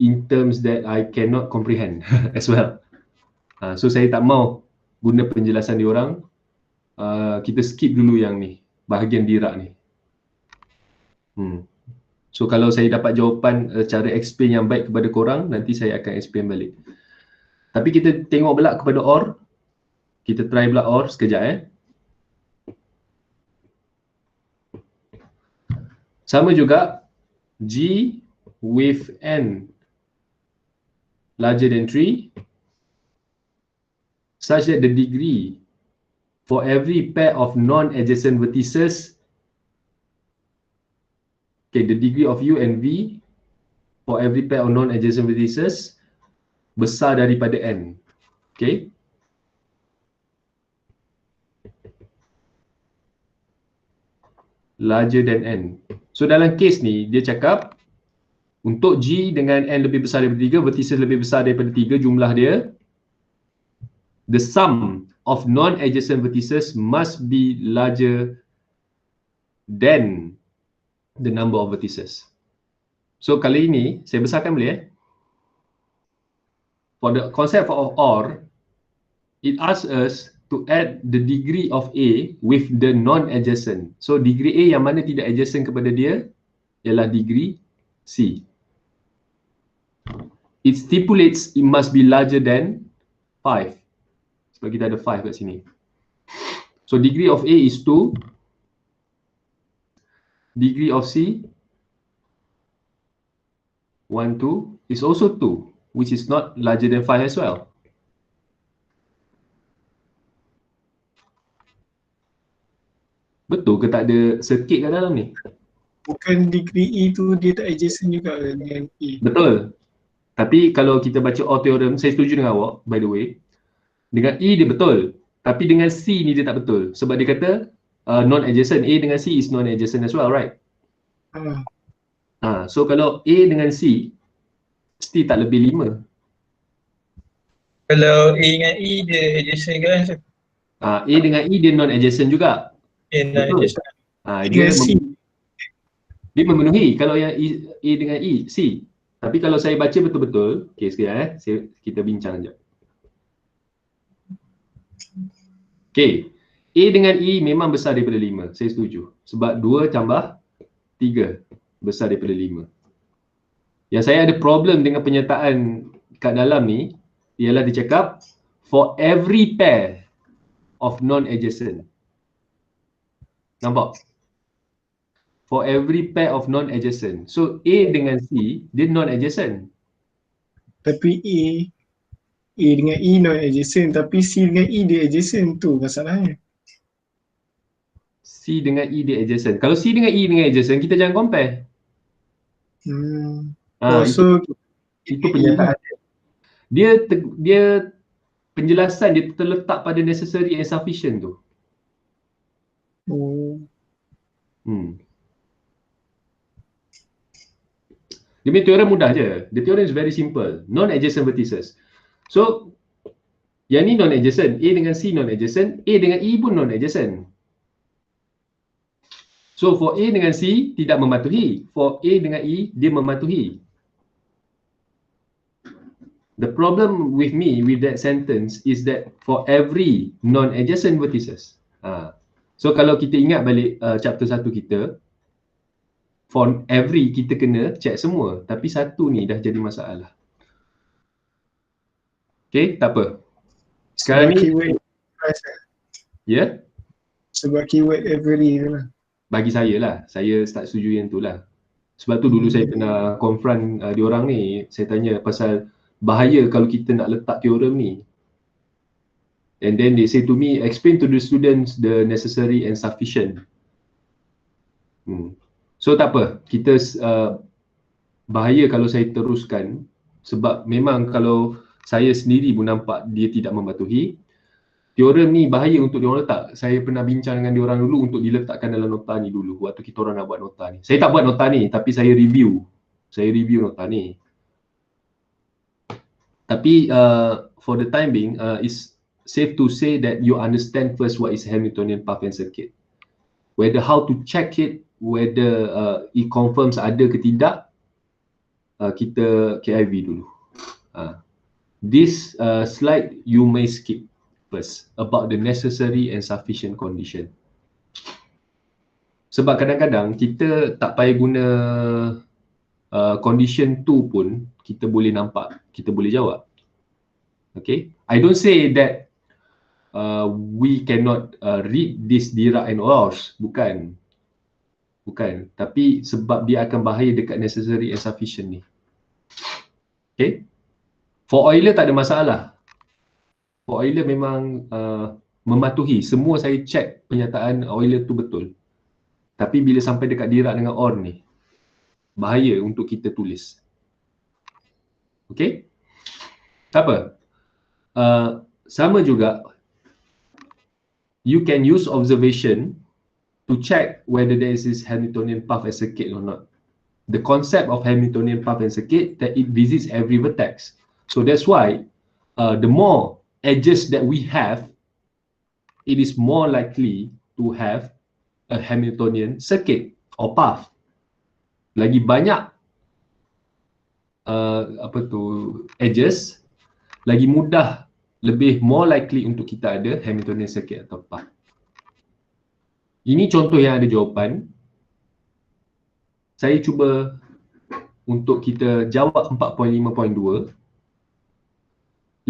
in terms that I cannot comprehend as well. So saya tak mau guna penjelasan diorang. Kita skip dulu yang ni, bahagian Dirac ni. So kalau saya dapat jawapan cara explain yang baik kepada korang, nanti saya akan explain balik. Tapi kita tengok pula kepada OR. Kita try pula OR sekejap Sama juga G with N larger than 3 such that the degree for every pair of non-adjacent vertices, okay, the degree of U and V for every pair of non-adjacent vertices besar daripada N. Okay. Larger than N. So dalam case ni dia cakap untuk G dengan N lebih besar daripada 3, vertices lebih besar daripada 3 jumlah dia, the sum of non-adjacent vertices must be larger than the number of vertices. So kali ini saya besarkan boleh For the concept of OR, it asks us to add the degree of A with the non-adjacent. So degree A yang mana tidak adjacent kepada dia ialah degree C. It stipulates it must be larger than 5. Sebab kita ada 5 kat sini. So degree of A is 2. Degree of C 1, 2 is also 2, which is not larger than 5 as well. Betul ke tak ada circuit kat dalam ni? Bukan degree E tu dia tak adjacent juga dengan E. Betul. Tapi kalau kita baca OR theorem, saya setuju dengan awak, by the way. Dengan E dia betul. Tapi dengan C ni dia tak betul. Sebab dia kata non-adjacent. A dengan C is non-adjacent as well, right? So kalau A dengan C, mesti tak lebih 5. Kalau A dengan E dia adjacent kan? A dengan E dia non-adjacent juga. Betul. Dia memenuhi kalau yang A dengan E, C. Tapi kalau saya baca betul-betul, okey sekejap kita bincang sekejap. Okey, A dengan E memang besar daripada 5, saya setuju. Sebab 2 tambah 3 besar daripada 5. Yang saya ada problem dengan penyertaan kat dalam ni, ialah dia cakap, for every pair of non-adjacent. Nampak? For every pair of non-adjacent. So A dengan C, dia non-adjacent. Tapi A dengan E non-adjacent, tapi C dengan E dia adjacent, tu masalahnya. C dengan E dia adjacent. Kalau C dengan E dengan adjacent, kita jangan compare. Itu penyataan dia. Dia penjelasan dia terletak pada necessary and sufficient tu. Dia punya teorem mudah je. The theorem is very simple. Non-adjacent vertices. So, yang ni non-adjacent. A dengan C non-adjacent. A dengan E pun non-adjacent. So, for A dengan C tidak mematuhi. For A dengan E, dia mematuhi. The problem with me with that sentence is that for every non-adjacent vertices. So, kalau kita ingat balik chapter 1 kita, for every kita kena check semua, tapi satu ni dah jadi masalah. Okay, tak apa. Sekarang ni sebab keyword every tu lah. Bagi saya lah, saya tak setuju yang tu lah. Sebab tu dulu saya pernah confront diorang ni, saya tanya pasal bahaya kalau kita nak letak teorem ni. And then they say to me, explain to the students the necessary and sufficient. So tak apa, kita bahaya kalau saya teruskan, sebab memang kalau saya sendiri pun nampak dia tidak mematuhi. Teorem ni bahaya untuk diorang letak. Saya pernah bincang dengan diorang dulu untuk diletakkan dalam nota ni dulu, waktu kita orang nak buat nota ni. Saya tak buat nota ni, tapi saya review nota ni. Tapi for the time being, it's safe to say that you understand first what is Hamiltonian path and circuit. Whether how to check it, whether it confirms ada ke tidak, kita KIV dulu. This slide you may skip first about the necessary and sufficient condition. Sebab kadang-kadang kita tak payah guna condition tu pun kita boleh nampak, kita boleh jawab. Okay, I don't say that we cannot read this Dirac and Gauss, bukan. Tapi sebab dia akan bahaya dekat necessary and sufficient ni. Okay, for Euler tak ada masalah. For Euler memang mematuhi. Semua saya check penyataan Euler tu betul. Tapi bila sampai dekat Dirac dengan OR ni, bahaya untuk kita tulis. Okay, tak apa. Sama juga, you can use observation to check whether there is this Hamiltonian path and circuit or not. The concept of Hamiltonian path and circuit, that it visits every vertex. So that's why the more edges that we have, it is more likely to have a Hamiltonian circuit or path. Lagi banyak edges, lagi mudah lebih more likely untuk kita ada Hamiltonian circuit atau path. Ini contoh yang ada jawapan. Saya cuba untuk kita jawab 4.5.2.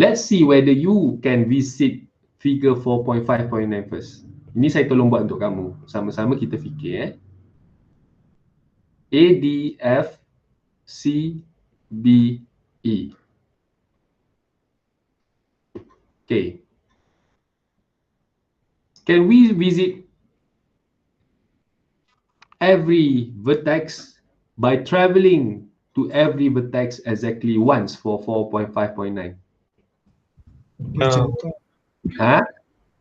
Let's see whether you can visit figure 4.5.9 first. Ini saya tolong buat untuk kamu. Sama-sama kita fikir. A, D, F, C, B, E. Okay. Can we visit every vertex by traveling to every vertex exactly once for 4.5.9? Macam tu. Ha?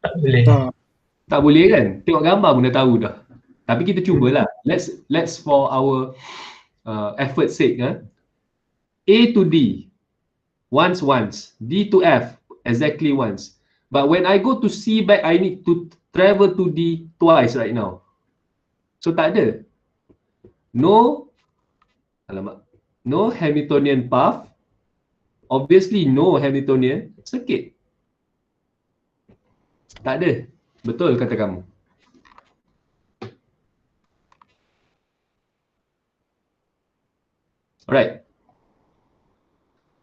Tak boleh. Tak boleh kan? Tengok gambar pun dah tahu dah. Tapi kita cubalah. Let's for our effort sake, A to D once, D to F exactly once. But when I go to C back, I need to travel to D twice right now. So tak ada. No Hamiltonian path. Obviously no Hamiltonian circuit. Tak ada. Betul kata kamu. Alright.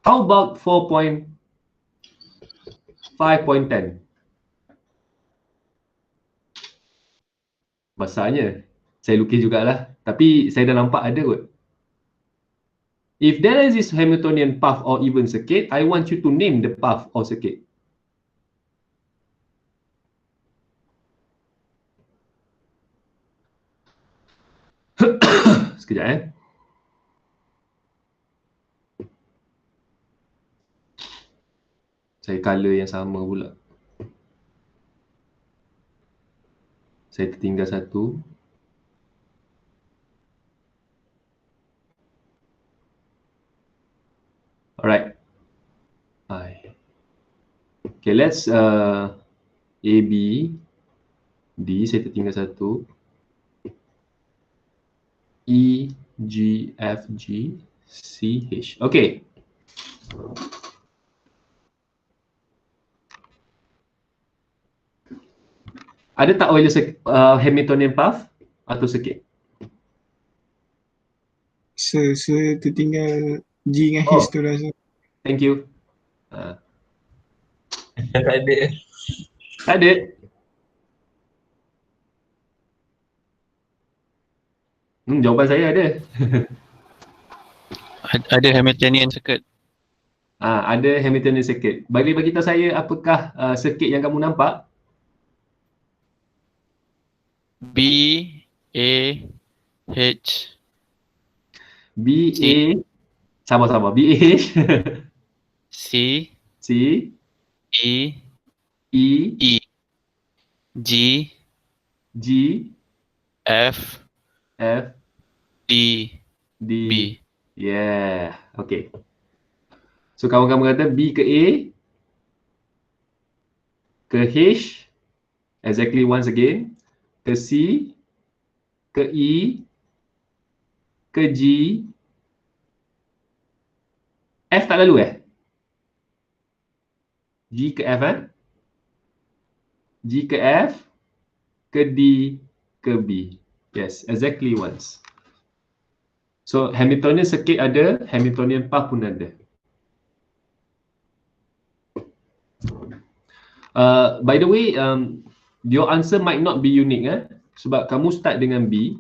How about 4.5.10? Masanya saya lukis jugalah. Tapi saya dah nampak ada kot. If there is this Hamiltonian path or even circuit, I want you to name the path or circuit. Sekejap Saya color yang sama pula. Saya tertinggal satu. Alright. Okay, let's A, B, D. Saya tertinggal satu. E, G, F, G, C, H. Okay. Ada tak Euler Hamiltonian path atau circuit? Saya tertinggal G dengan H tu rasa. Thank you. Tak ada. Tak ada. Jawapan saya ada. Ada Hamiltonian circuit. Ada Hamiltonian circuit. Bagi tahu saya apakah circuit yang kamu nampak? B, A, H. B, A. Sabar. B, A, H. C, C, E, E, E, G, G, F, F, D, D. B. Yeah. Okay. So kamu kata B ke A, ke H, exactly once again, ke C, ke E, ke G, F tak lalu G ke F G ke F, ke D, ke B. Yes, exactly once. So Hamiltonian circuit ada, Hamiltonian path pun ada. By the way, your answer might not be unique sebab kamu start dengan B.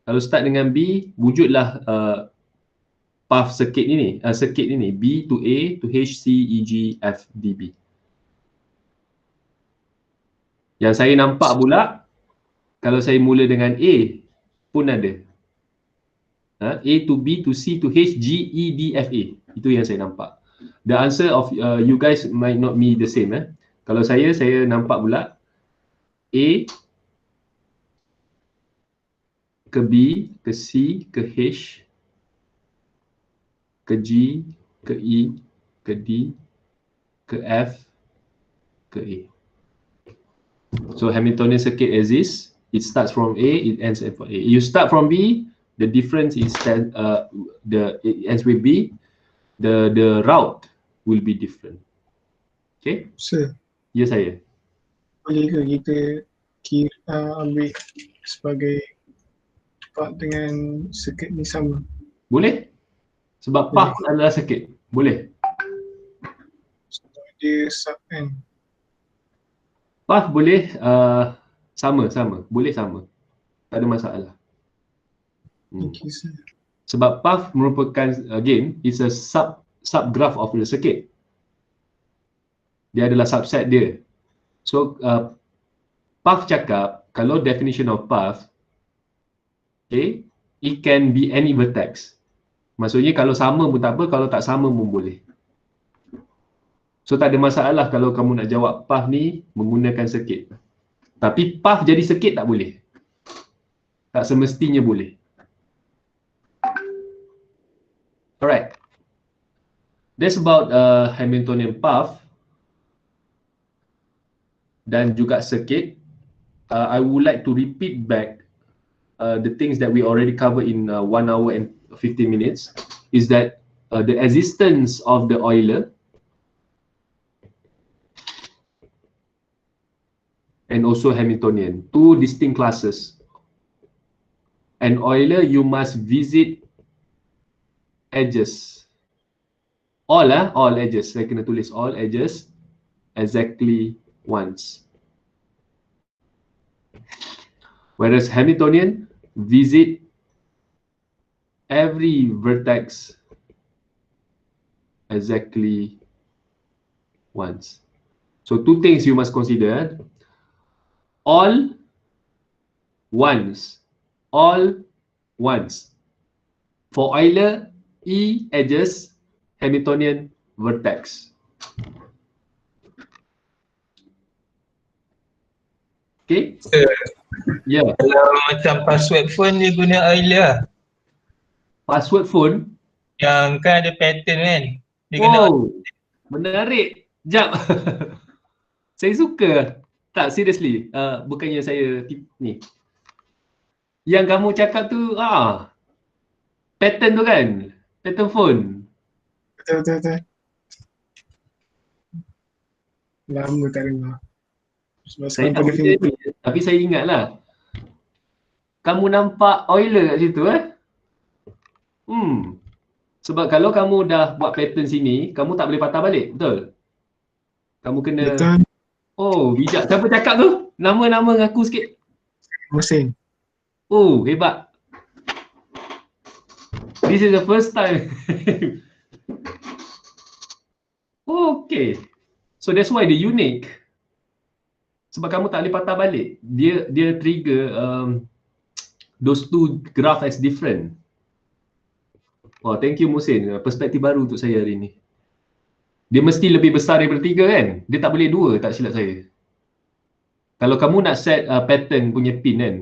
Kalau start dengan B, wujudlah path circuit ini, B to A to H, C, E, G, F, D, B. Yang saya nampak pula, kalau saya mula dengan A pun ada. A to B to C to H, G, E, D, F, A. Itu yang saya nampak. The answer of you guys might not be the same. Kalau saya nampak pula A ke B, ke C, ke H, ke G, ke E, ke D, ke F, ke A. So Hamiltonian circuit exists. It starts from A, it ends at A. You start from B, the difference is it ends with B. The route will be different. Okay, Sir, ya saya. boleh ke kita ambil sebagai part dengan circuit ni sama? Boleh? Sebab path adalah circuit. Boleh. Sebab dia sub kan? Path boleh sama. Boleh sama. Tak ada masalah. Okay, sir. Sebab path merupakan, again, is a subgraph of the circuit. Dia adalah subset dia. So, path cakap, kalau definition of path, okay, it can be any vertex. Maksudnya kalau sama pun tak apa, kalau tak sama pun boleh. So, tak ada masalah kalau kamu nak jawab path ni menggunakan circuit. Tapi path jadi circuit tak boleh. Tak semestinya boleh. Alright. That's about Hamiltonian path dan juga circuit. I would like to repeat back the things that we already covered in 1 hour and 15 minutes is that the existence of the Euler and also Hamiltonian, two distinct classes. And Euler, you must visit edges. All edges. Saya kena tulis all edges exactly once. Whereas Hamiltonian, visit every vertex exactly once. So two things you must consider. All once. All once. For Euler, E edges, Hamiltonian vertex. Okay? Ya. Yeah. Kalau macam password phone dia guna Euler. Password phone? Yang kan ada pattern kan. Dia guna menarik. Jap. Saya suka. Tak, seriously. Bukannya saya ni. Yang kamu cakap tu, pattern tu kan? Pattern phone. Betul. Lama tak dengar. Sebab Saya sekarang tak pada boleh ni, tapi saya ingatlah. Kamu nampak Euler kat situ Sebab kalau kamu dah buat pattern sini, kamu tak boleh patah balik, betul? Kamu kena... Betul. Oh, bijak. Siapa cakap tu? Nama-nama ngaku sikit. Mesin. Oh, hebat. This is the first time. Okay. So that's why dia unique. Sebab kamu tak boleh patah balik. Dia trigger those two graph as different. Oh, thank you Musin. Perspektif baru untuk saya hari ni. Dia mesti lebih besar daripada 3 kan? Dia tak boleh 2, tak silap saya. Kalau kamu nak set pattern punya pin kan,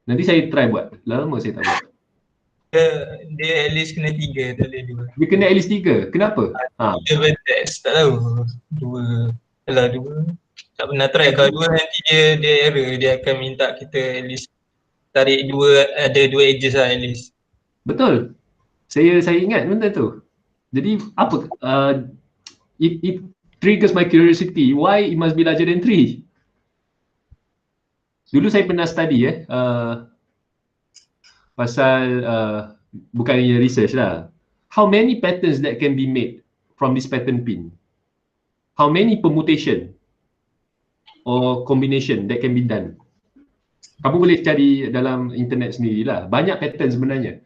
nanti saya try buat. Lama saya tak buat. Dia at least kena 3, tak boleh 2. Dia kena at least 3. Kenapa? Dia vertex, tak tahu. 2. Alah 2. Tak pernah try. Kalau 2 nanti dia error. Dia akan minta kita at least tarik 2, ada 2 edges lah at least. Betul. Saya ingat benda tu. Jadi apa it triggers my curiosity. Why it must be larger than 3? Dulu saya pernah study pasal bukannya research lah. How many patterns that can be made from this pattern pin? How many permutation or combination that can be done? Kamu boleh cari dalam internet sendirilah. Banyak pattern sebenarnya.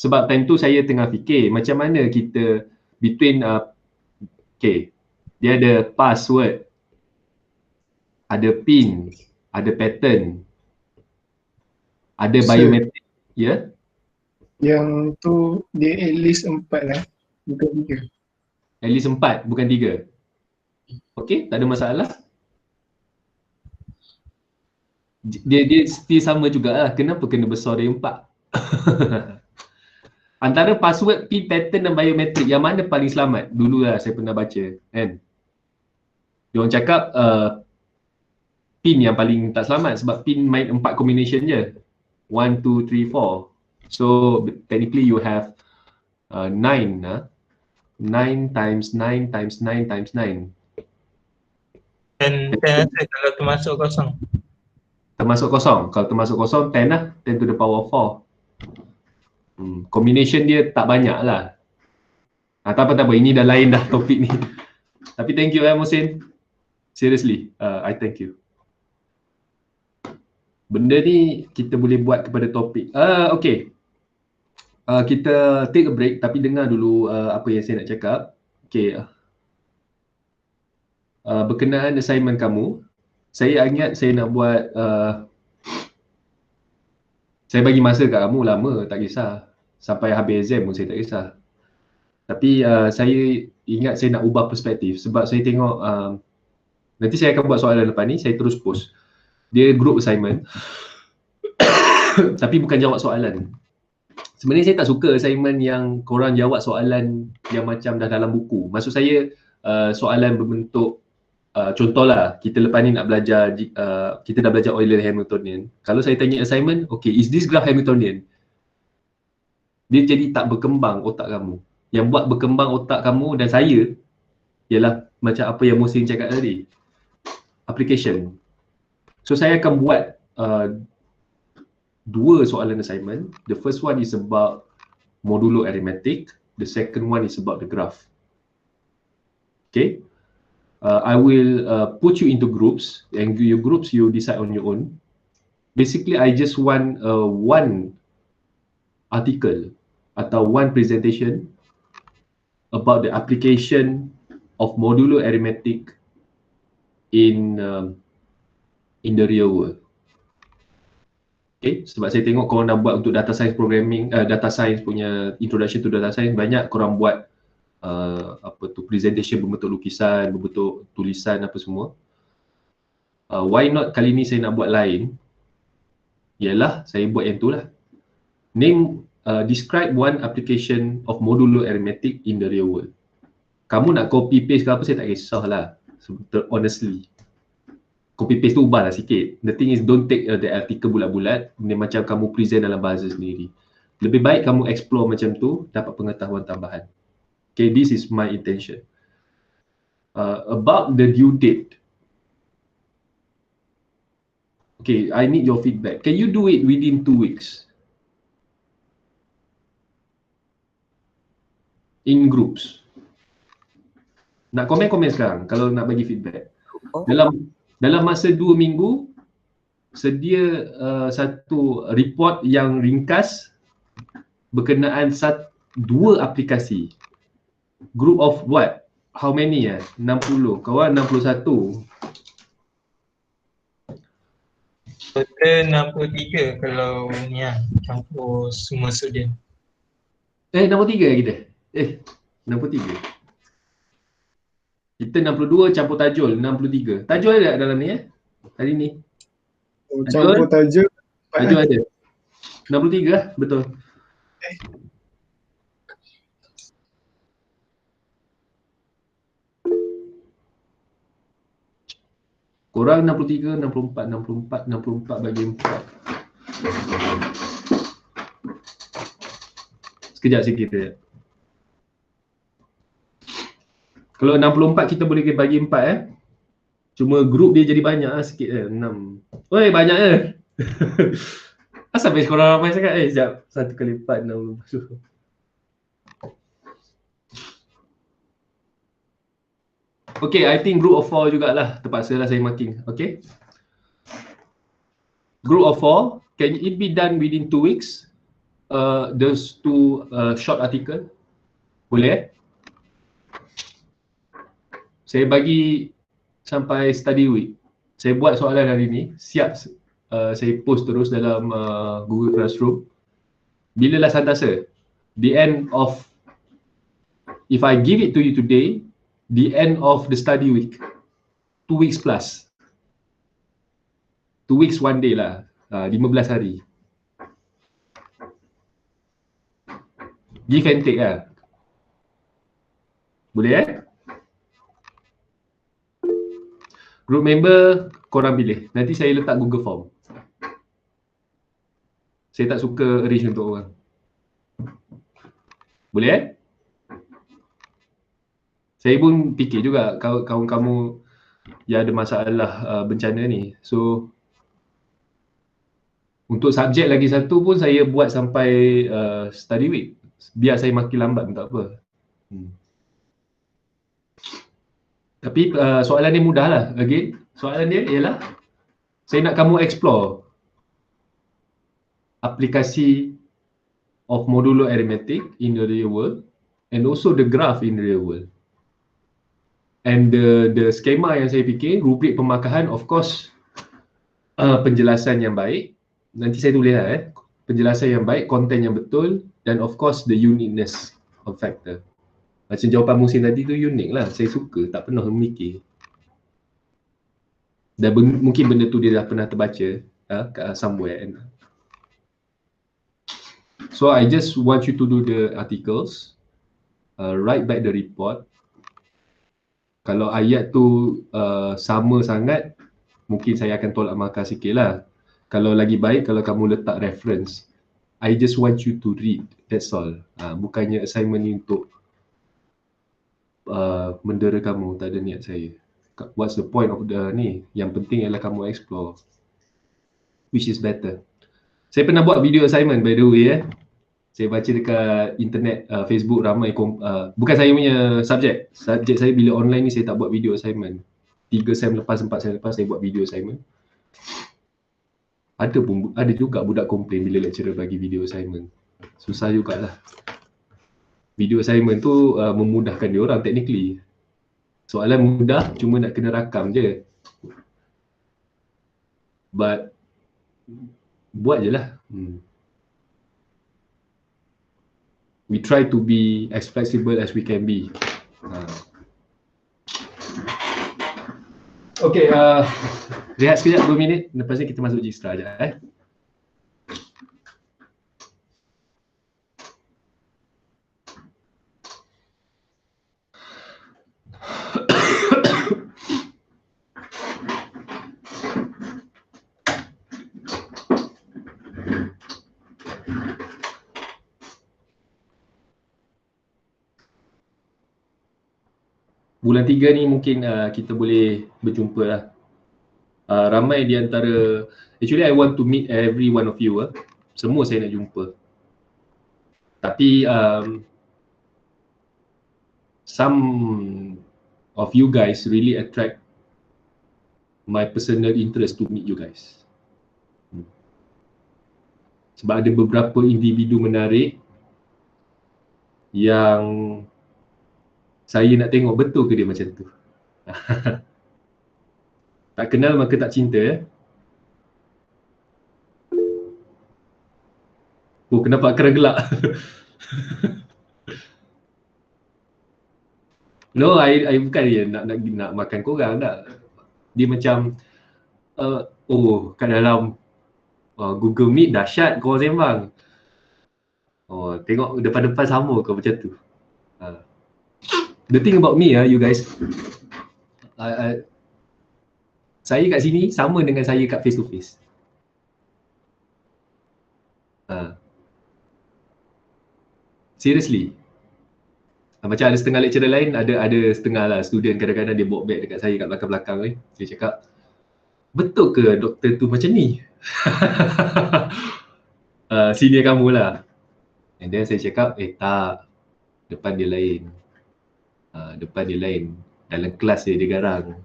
Sebab time tu saya tengah fikir macam mana kita between dia ada password, ada pin, ada pattern, ada biometrik, ya? Yang tu dia at least 4 lah, bukan 3. At least 4, bukan 3. Okey, tak ada masalah. Dia still sama jugalah. Kenapa kena besar dari 4? Antara password, pin, pattern dan biometrik, yang mana paling selamat? Dulu lah saya pernah baca kan. Diorang cakap pin yang paling tak selamat sebab pin main 4 combination je. 1, 2, 3, 4. So technically you have 9. 1, 9 times 9 times 9 times 9. Dan rasa kalau termasuk kosong. Termasuk kosong. Kalau termasuk kosong 10 lah. 10 to the power 4. Combination dia tak banyak lah. Tak apa. Ini dah lain dah topik ni. Tapi thank you Musin. Seriously, I thank you. Benda ni kita boleh buat kepada topik. Okay. Kita take a break tapi dengar dulu apa yang saya nak cakap. Okay. Berkenaan assignment kamu, saya ingat saya nak buat saya bagi masa kat kamu lama, tak kisah. Sampai habis exam pun saya tak kisah. Tapi saya ingat saya nak ubah perspektif sebab saya tengok nanti saya akan buat soalan lepas ni, saya terus post. Dia group assignment. Tapi bukan jawab soalan. Sebenarnya saya tak suka assignment yang korang jawab soalan yang macam dah dalam buku. Maksud saya soalan berbentuk contohlah kita lepas ni nak belajar kita dah belajar Euler Hamiltonian. Kalau saya tanya assignment, okay, is this graph Hamiltonian? Dia jadi tak berkembang otak kamu. Yang buat berkembang otak kamu dan saya ialah macam apa yang Musin cakap tadi. Application. So saya akan buat dua soalan assignment. The first one is about modulo arithmetic. The second one is about the graph. Okay. I will put you into groups, and your groups you decide on your own. Basically, I just want one article atau one presentation about the application of modulo arithmetic in the real world. Okay, sebab saya tengok korang dah buat untuk data science programming, data science punya introduction to data science, banyak korang buat presentation berbentuk lukisan, berbentuk tulisan apa semua. Why not kali ni saya nak buat lain? Ialah saya buat yang tu lah. Name, describe one application of modulo arithmetic in the real world. Kamu nak copy paste ke apa saya tak kisah lah. Honestly. Copy paste tu ubah lah sikit. The thing is don't take the article bulat-bulat, macam kamu present dalam bahasa sendiri. Lebih baik kamu explore macam tu, dapat pengetahuan tambahan. Okay, this is my intention. About the due date. Okay, I need your feedback. Can you do it within 2 weeks? In groups. Nak komen-komen sekarang kalau nak bagi feedback. Dalam masa 2 minggu, sedia satu report yang ringkas berkenaan 2 aplikasi. Group of what? How many 60. Kawan 61. Total 63 kalau ni campur semua student. 63 kita? 63. Kita 62 campur tajul, 63. Tajul ada dalam ni hari ni? Campur tajul. Tajul ada. 63 lah, betul. Korang 63, 64 bagi 4. Sekejap saya kira. Kalau 64 kita boleh bagi 4 Cuma grup dia jadi banyak sikit 6. Oi, banyak Asal base korang ramai sangat sekejap. 1 kali 4, 6. Okay, I think group of 4 jugalah. Terpaksa lah saya marking. Okay. Group of 4, can it be done within 2 weeks? Those 2 short article. Boleh Saya bagi sampai study week. Saya buat soalan hari ni, siap saya post terus dalam Google Classroom. Bila lah santasa? The end of, if I give it to you today, the end of the study week, 2 weeks plus. 2 weeks 1 day lah, 15 hari. Give and take lah. Boleh Group member korang pilih. Nanti saya letak Google Form. Saya tak suka arrange untuk orang. Boleh Saya pun fikir juga kawan kamu yang ada masalah bencana ni. So untuk subjek lagi satu pun saya buat sampai study week. Biar saya makin lambat pun tak apa. Tapi soalan ni mudah lah. Again, soalan dia ialah saya nak kamu explore aplikasi of modular arithmetic in the real world and also the graph in the real world. And the skema yang saya fikir, rubrik pemakahan, of course penjelasan yang baik. Nanti saya tulis lah penjelasan yang baik, konten yang betul, dan of course the uniqueness of factor. Macam jawapan Musin tadi tu unik lah, saya suka, tak pernah memikir. Dan mungkin benda tu dia dah pernah terbaca somewhere. So I just want you to do the articles, write back the report. Kalau ayat tu sama sangat, mungkin saya akan tolak markah sikit lah. Kalau lagi baik, kalau kamu letak reference. I just want you to read, that's all. Bukannya assignment ni untuk mendera kamu, tak ada niat saya. What's the point of the ni? Yang penting ialah kamu explore. Which is better. Saya pernah buat video assignment by the way Saya baca dekat internet, Facebook ramai, bukan saya punya subjek saya bila online ni saya tak buat video assignment. 3 sem lepas, 4 sem lepas saya buat video assignment. Ada juga budak komplain bila lecturer bagi video assignment. Susah jugalah. Video assignment tu memudahkan dia orang technically. Soalan mudah, cuma nak kena rakam je. But buat je lah. We try to be as flexible as we can be. Okay, rehat sekejap 2 minit. Lepas ni kita masuk register sekejap Bulan 3 ni mungkin kita boleh berjumpa lah. Ramai di antara, actually I want to meet every one of you. Semua saya nak jumpa. Tapi some of you guys really attract my personal interest to meet you guys. Sebab ada beberapa individu menarik yang saya nak tengok betul ke dia macam tu. Tak kenal maka tak cinta Oh, kenapa akar gelak? No, I bukan dia nak makan korang tak. Dia macam kat dalam Google Meet dahsyat kau sembang. Tengok depan-depan sama kau macam tu. The thing about me you guys, saya kat sini sama dengan saya kat face to face. Seriously. Macam ada setengah lecturer lain, ada setengah lah student kadang-kadang dia bawa beg dekat saya kat belakang-belakang ni. Saya cakap, betul ke doktor tu macam ni? Senior kamu lah. And then saya cakap, tak, depan dia lain. Depan dia lain. Dalam kelas dia garang.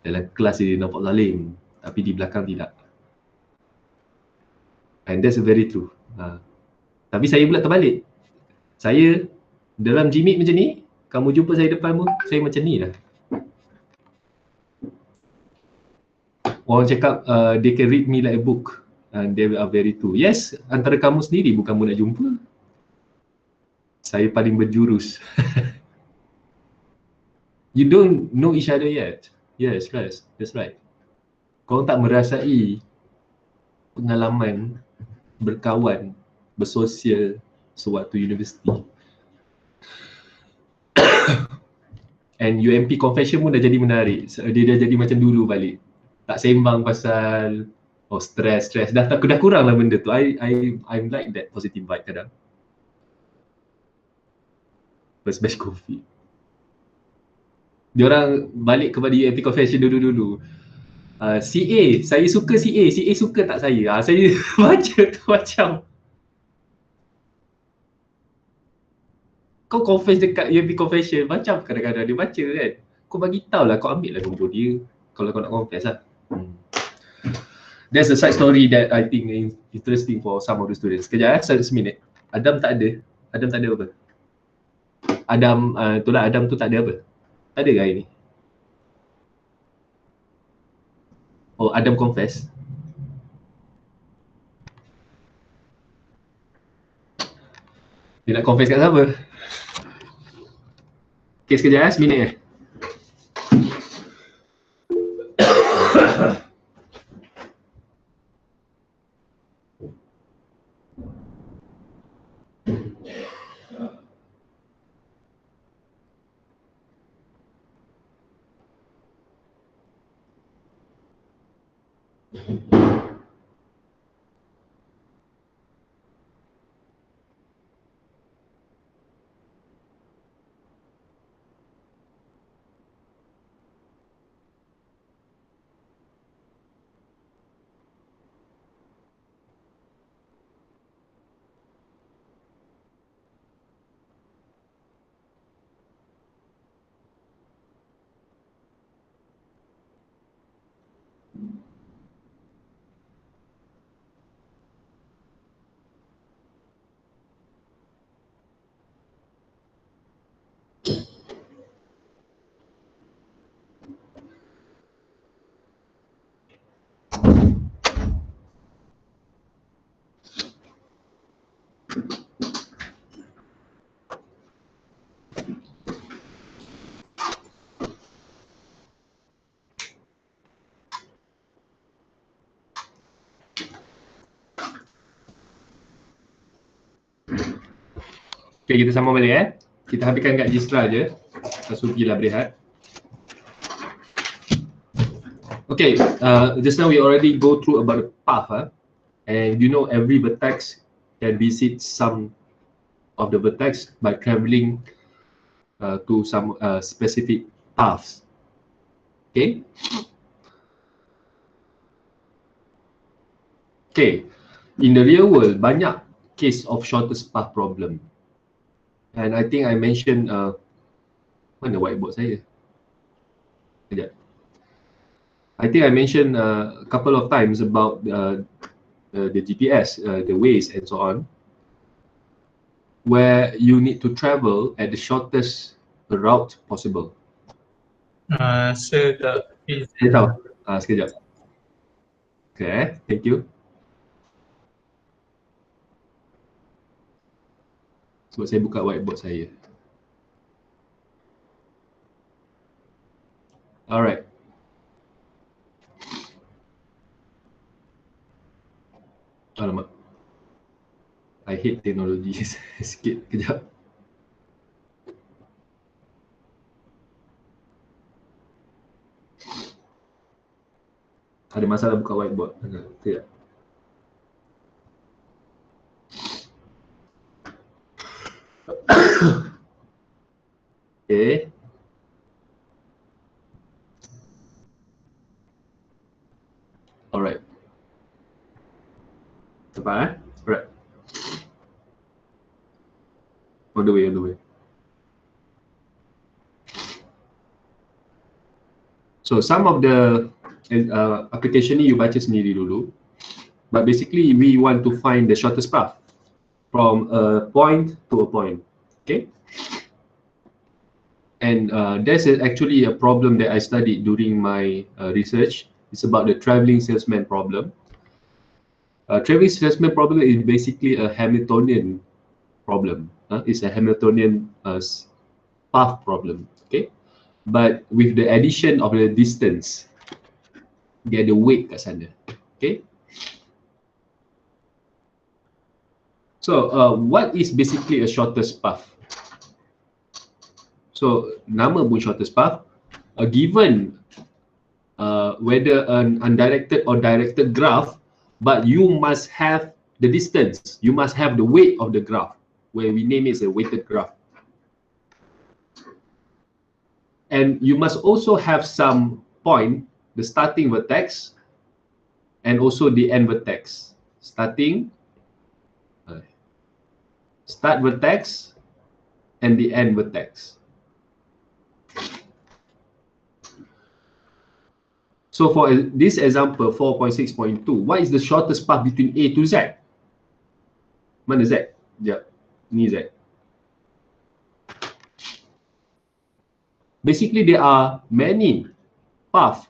Dalam kelas dia nampak zalim. Tapi di belakang tidak. And that's very true. Tapi saya pula terbalik. Saya dalam Gmeet macam ni, kamu jumpa saya depan pun, saya macam ni lah. Orang cakap they can read me like a book. And they are very true. Yes, antara kamu sendiri bukan kamu nak jumpa. Saya paling berjurus. You don't know each other yet. Yes, guys, that's right. Kau tak merasai pengalaman berkawan, bersosial sewaktu universiti. And UMP confession pun dah jadi menarik. Dia dah jadi macam dulu balik. Tak sembang pasal stress. Dah kurang lah benda tu. I'm like that positive vibe kadang. First batch COVID. Diorang balik kepada UMP confession dulu-dulu. CA, saya suka CA suka tak saya? Saya baca tu macam kau confess dekat UMP confession, macam kadang-kadang dia baca kan. Kau bagi tahu lah, kau ambil lah nombor dia kalau kau nak confess lah. There's a side story that I think is interesting for some of the students. Kejap seminit. Adam tak ada apa? Adam tu tak ada apa? Tak ada ke hari ni? Oh, Adam confess. Dia nak confess kat siapa? Okay, sekejap seminit Okay, kita sambung balik Kita habiskan kat Gisra je. Lepas tu pergilah berehat. Okay, just now we already go through about the path and you know every vertex can visit some of the vertex by traveling to some specific paths. Okay. Okay, in the real world banyak case of shortest path problem. And I think I mentioned mana whiteboard saya? Sekejap. I think I mentioned a couple of times about the GPS, the Waze and so on, where you need to travel at the shortest route possible. Saya tak Saya tahu. Sekejap. Okay, thank you. Sebab saya buka whiteboard saya. Alright. Alamak. I hate teknologi sikit. Kejap. Ada masalah buka whiteboard. Tidak. Okay. Alright. Tepat Alright. On the way. So some of the application ni you baca sendiri dulu. But basically we want to find the shortest path from a point to a point. Okay. And there's actually a problem that I studied during my research. It's about the traveling salesman problem. Traveling salesman problem is basically a Hamiltonian problem. It's a Hamiltonian path problem. Okay, but with the addition of the distance, dia ada weight kat sana. Okay. So what is basically a shortest path? So nama pun shortest path. Given whether an undirected or directed graph, but you must have the distance. You must have the weight of the graph, where we name it as a weighted graph. and you must also have some point, the starting vertex and also the end vertex. Start vertex and the end vertex. So for this example 4.6.2, what is the shortest path between A to Z? Mana Z? Sekejap, ni Z. Basically there are many paths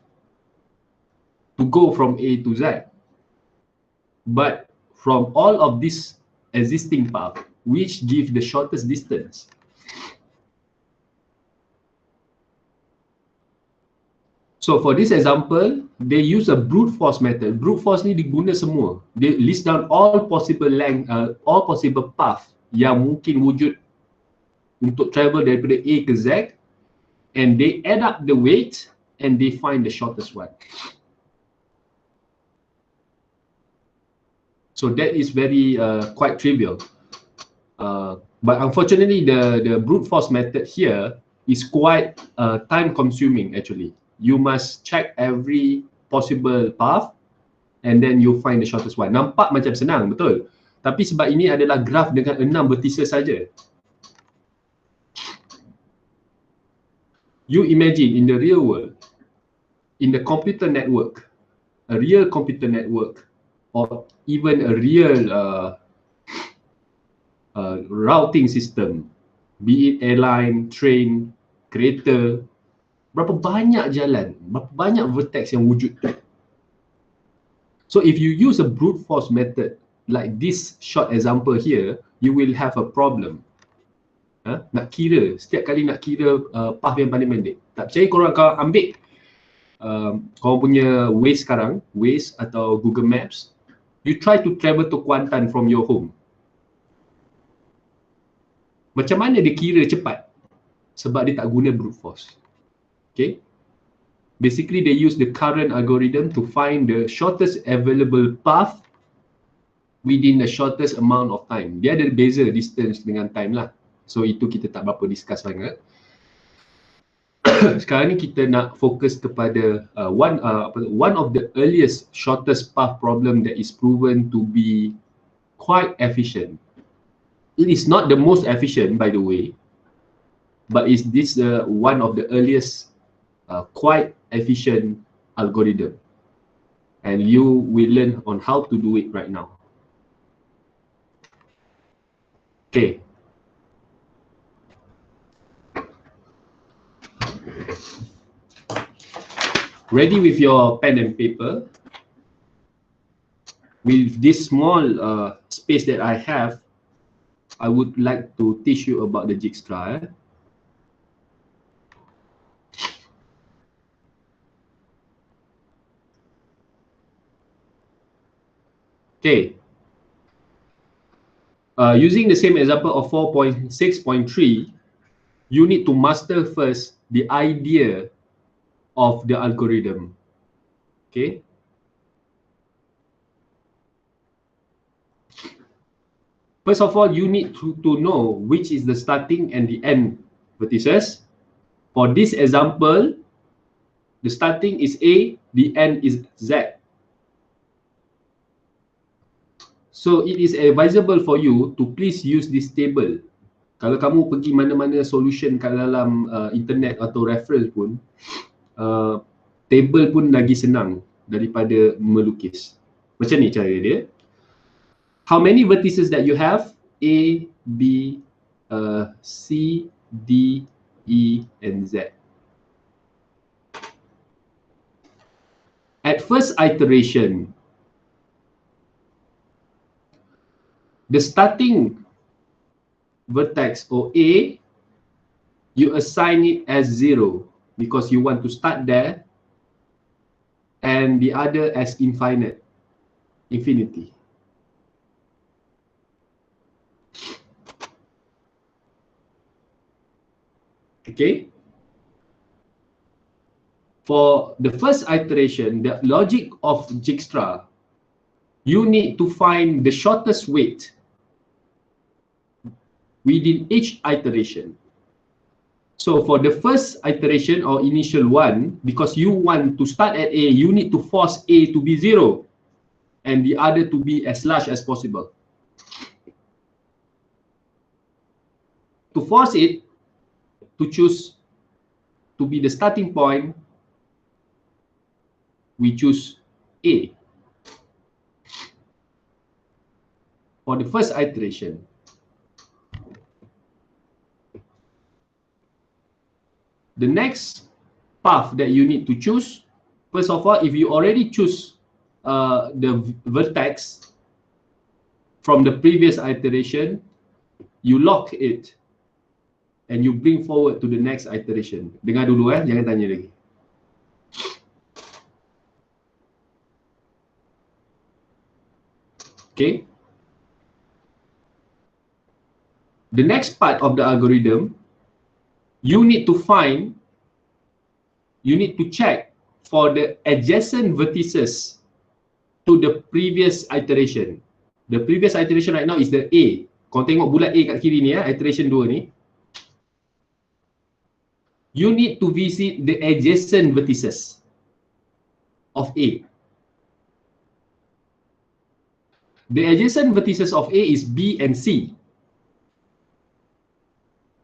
to go from A to Z. But from all of these existing paths, which give the shortest distance? So for this example, they use a brute force method. Brute force ni diguna semua. They list down all possible length, all possible path yang mungkin wujud untuk travel daripada A ke Z, and they add up the weight and they find the shortest one. So that is very quite trivial. But unfortunately, the brute force method here is quite time consuming actually. You must check every possible path and then you find the shortest one. Nampak macam senang, betul? Tapi sebab ini adalah graf dengan 6 vertices saja. You imagine in the real world, in the computer network, a real computer network, or even a real routing system, be it airline, train, kereta, berapa banyak jalan, berapa banyak vertex yang wujud. So if you use a brute force method like this short example here, you will have a problem. Nak kira, setiap kali nak kira path yang paling pendek. Tak percaya korang ambil korang punya Waze sekarang, Waze atau Google Maps, you try to travel to Kuantan from your home. Macam mana dia kira cepat? Sebab dia tak guna brute force. Okay? Basically they use the current algorithm to find the shortest available path within the shortest amount of time. Dia ada beza distance dengan time lah. So itu kita tak berapa discuss sangat. Sekarang ni kita nak fokus kepada one of the earliest shortest path problem that is proven to be quite efficient. It is not the most efficient by the way, but is this one of the earliest quite efficient algorithm, and you will learn on how to do it right now. Okay. Ready with your pen and paper. With this small space that I have, I would like to teach you about the Dijkstra. Okay. Using the same example of 4.6.3, you need to master first the idea of the algorithm. Okay. First of all, you need to know which is the starting and the end vertices. For this example, the starting is A, the end is Z. So it is advisable for you to please use this table. Kalau kamu pergi mana-mana solution kat dalam internet atau reference pun, table pun lagi senang daripada melukis. Macam ni cara dia. How many vertices that you have? A, B, C, D, E, and Z. At first iteration, the starting vertex or A, you assign it as 0 because you want to start there, and the other as infinity. Okay. For the first iteration, the logic of Dijkstra, you need to find the shortest weight within each iteration. So for the first iteration or initial one, because you want to start at A, you need to force A to be 0 and the other to be as large as possible. To force it to choose to be the starting point, we choose A for the first iteration. The next path that you need to choose, first of all, if you already choose the vertex from the previous iteration, you lock it and you bring forward to the next iteration. Dengar dulu jangan tanya lagi. Okay. The next part of the algorithm, you need to check for the adjacent vertices to the previous iteration. The previous iteration right now is the A. Kau tengok bulat A kat kiri ni iteration 2 ni. You need to visit the adjacent vertices of A. The adjacent vertices of A is B and C.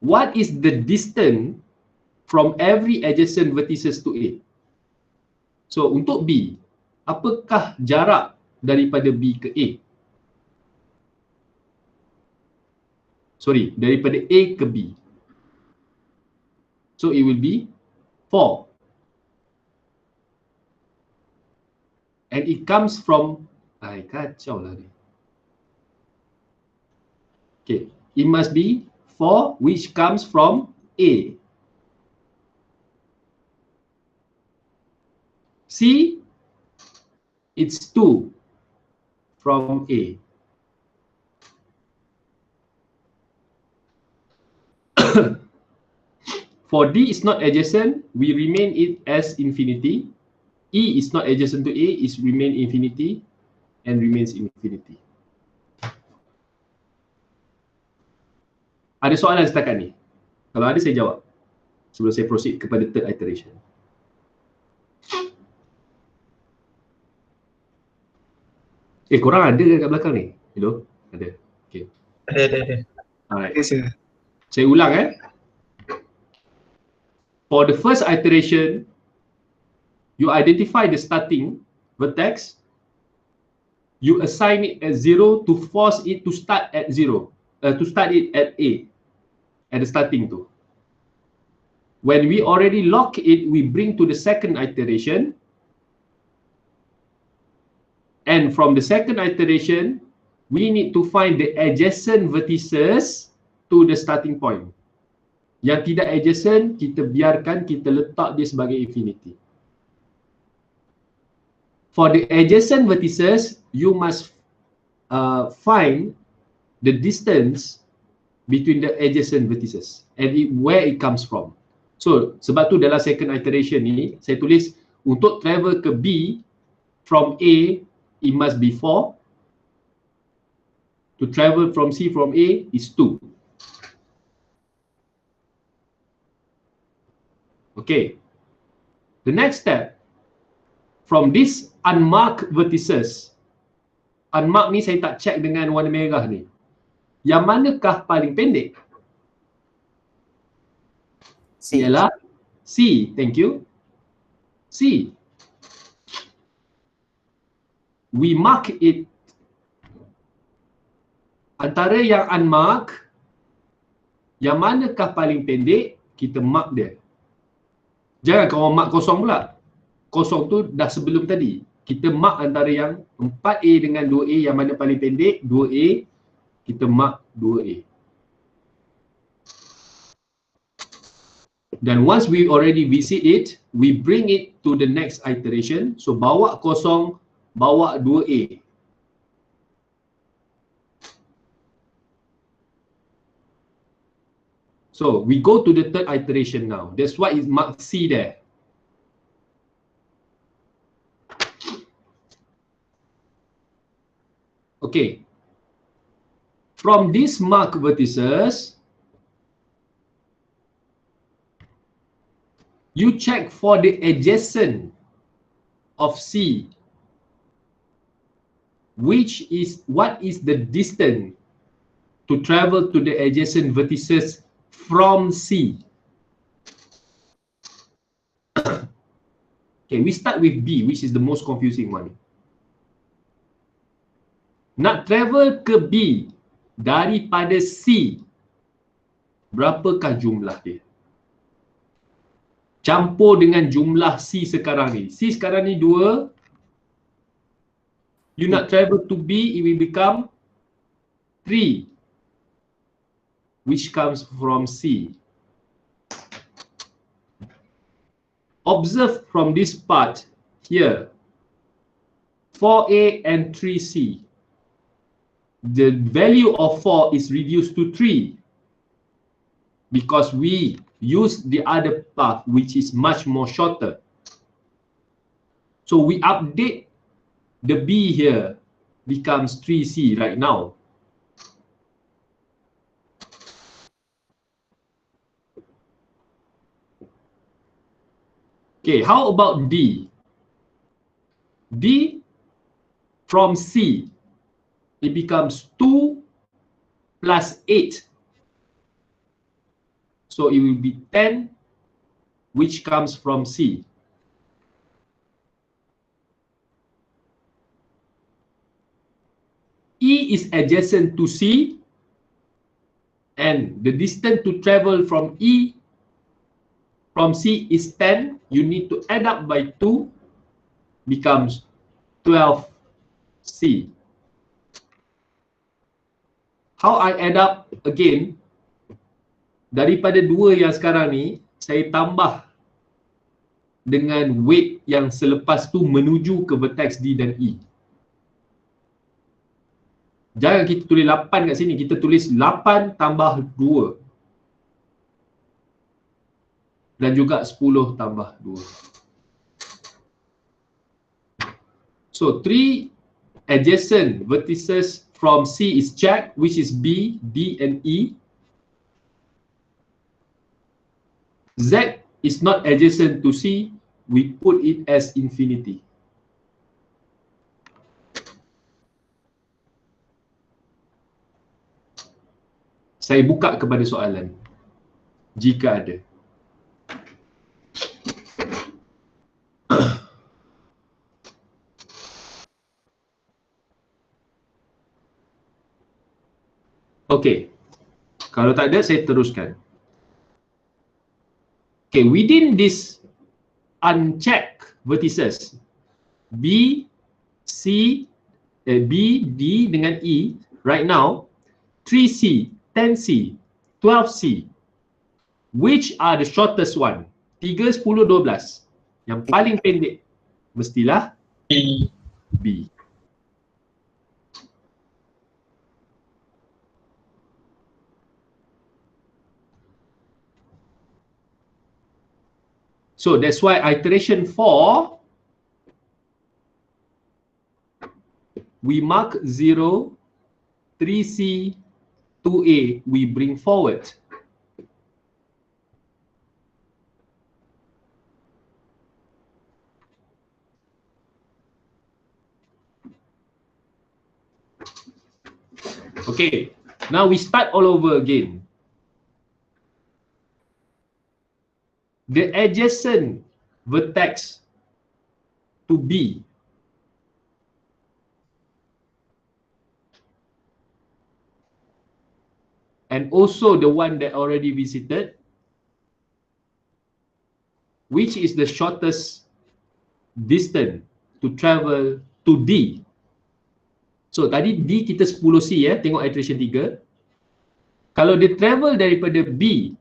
What is the distance from every adjacent vertices to A? So untuk B, apakah jarak daripada B ke A? Sorry, daripada A ke B. So it will be 4. And it comes from, kacau lah ni. Okay, it must be 4 which comes from A. C, it's 2 from A. For D is not adjacent, we remain it as infinity. E is not adjacent to A, is remain infinity and remains infinity. Ada soalan setakat ni? Kalau ada saya jawab sebelum saya proceed kepada third iteration. Korang ada kat belakang ni? Hello? Ada? Okay. Ada. Alright. Yes, sir. Saya ulang For the first iteration, you identify the starting vertex, you assign it as 0 to force it to start at 0, to start it at A, at the starting to. When we already lock it, we bring to the second iteration, and from the second iteration, we need to find the adjacent vertices to the starting point. Yang tidak adjacent, kita biarkan, kita letak dia sebagai infinity. For the adjacent vertices, you must find the distance between the adjacent vertices and where it comes from. So, sebab tu dalam second iteration ni, saya tulis untuk travel ke B from A, it must be 4. To travel from C from A is 2. Okay. The next step, from this unmarked vertices, unmarked ni saya tak check dengan warna merah ni. Yang manakah paling pendek? C. Ialah C. Thank you. C. We mark it. Antara yang unmarked, yang manakah paling pendek, kita mark dia. Jangan kau mark kosong pula. Kosong tu dah sebelum tadi. Kita mark antara yang 4A dengan 2A, yang mana paling pendek, 2A, kita mark 2A. Dan once we already visit it, we bring it to the next iteration. So bawa kosong, bawa 2A. So we go to the third iteration now. That's why it's marked C there. Okay. From these marked vertices, You check for the adjacent of C, what is the distance to travel to the adjacent vertices from C. Okay, we start with B, which is the most confusing one. Nak travel ke B daripada C, berapakah jumlah dia? Campur dengan jumlah C sekarang ni. C sekarang ni 2. You nak travel to B, it will become 3, which comes from C. Observe from this part here, 4A and 3C. The value of 4 is reduced to 3 because we use the other path which is much more shorter. So we update the B here, becomes 3C right now. Okay, how about D? D from C, it becomes 2 plus 8. So it will be 10, which comes from C. E is adjacent to C, and the distance to travel from E from C is 10. You need to add up by 2, becomes 12C. How I add up again? Daripada 2 yang sekarang ni, saya tambah dengan weight yang selepas tu menuju ke vertex D dan E. Jangan kita tulis 8 kat sini, kita tulis 8 tambah 2. Dan juga 10 tambah 2. So 3 adjacent vertices from C is checked, which is B, D and E. Z is not adjacent to C, we put it as infinity. Saya buka kepada soalan, jika ada. Okay, kalau tak ada saya teruskan. Okay, within this unchecked vertices B, C, B, D dengan E, right now 3C, 10C, 12C, which are the shortest one? 3, 10, 12. Yang paling pendek mestilah B. So that's why iteration 4, we mark 0, 3C, 2A, we bring forward. Okay, now we start all over again. The adjacent vertex to B and also the one that already visited, which is the shortest distance to travel to D. So tadi D kita 10C ya, tengok iteration 3. Kalau dia travel daripada B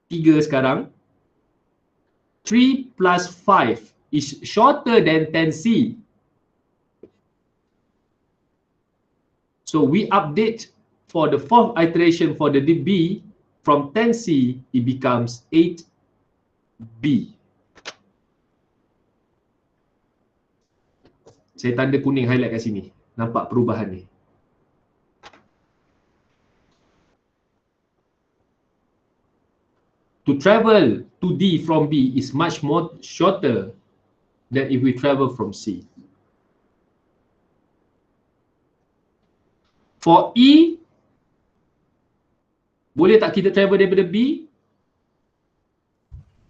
3 sekarang, 3 plus 5 is shorter than 10C. So we update for the 4th iteration for the B from 10C, it becomes 8B. Saya tanda kuning highlight kat sini. Nampak perubahan ni. to travel to D from B is much more shorter than if we travel from C. For E, boleh tak kita travel daripada B?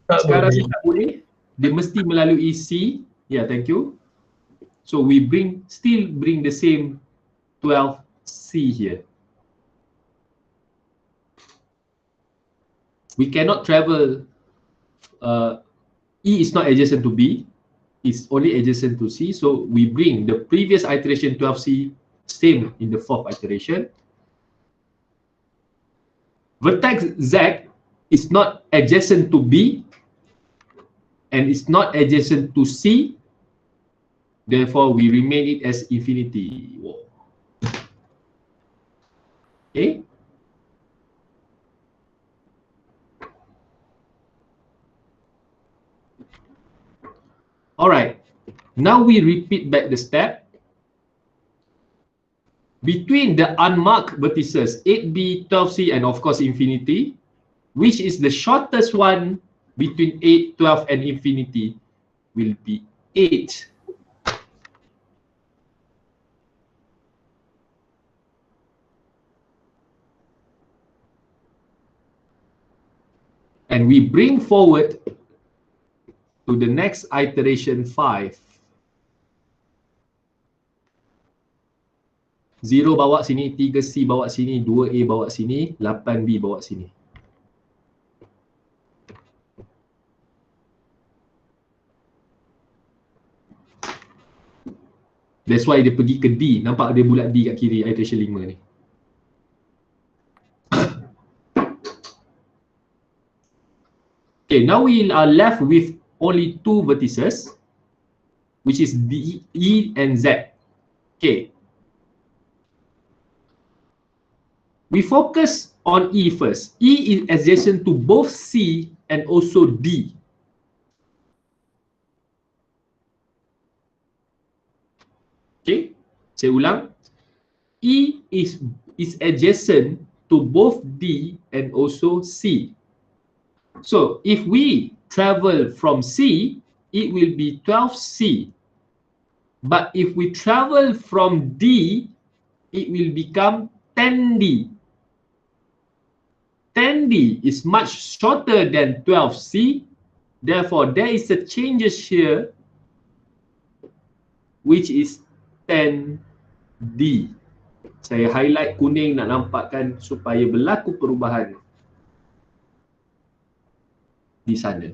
Tak Sekarang boleh. ni tak boleh. Dia mesti melalui C. Yeah, thank you. So we still bring the same 12C here. We cannot travel, E is not adjacent to B, it's only adjacent to C, so we bring the previous iteration 12C same in the fourth iteration. Vertex Z is not adjacent to B and it's not adjacent to C, therefore we remain it as infinity. Whoa. Okay. Alright, now we repeat back the step. Between the unmarked vertices 8b, 12c, and of course infinity, which is the shortest one between 8, 12, and infinity, will be 8. And we bring forward to the next iteration 5. 0 bawa sini, 3C bawa sini, 2A bawa sini, 8B bawa sini. That's why dia pergi ke D. Nampak dia bulat D kat kiri iteration 5 ni. Okay, now we are left with only 2 vertices, which is D, E and Z. Okay. We focus on E first. E is adjacent to both C and also D. Okay, saya ulang. E is adjacent to both D and also C. So if we travel from C, it will be 12C. But if we travel from D, it will become 10D. 10D is much shorter than 12C. Therefore, there is a changes here, which is 10D. Saya highlight kuning nak nampakkan supaya berlaku perubahan di sana.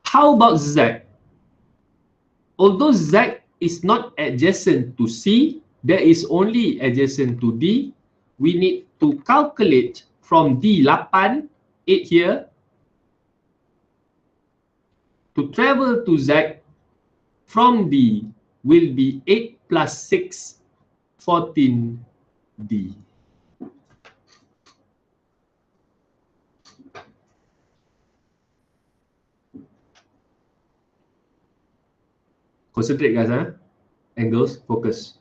How about Z? Although Z is not adjacent to C, there is only adjacent to D. We need to calculate from D 8, 8 here, to travel to Z from D will be 8 plus 6, 14D. Concentrate guys, huh? Angles, focus.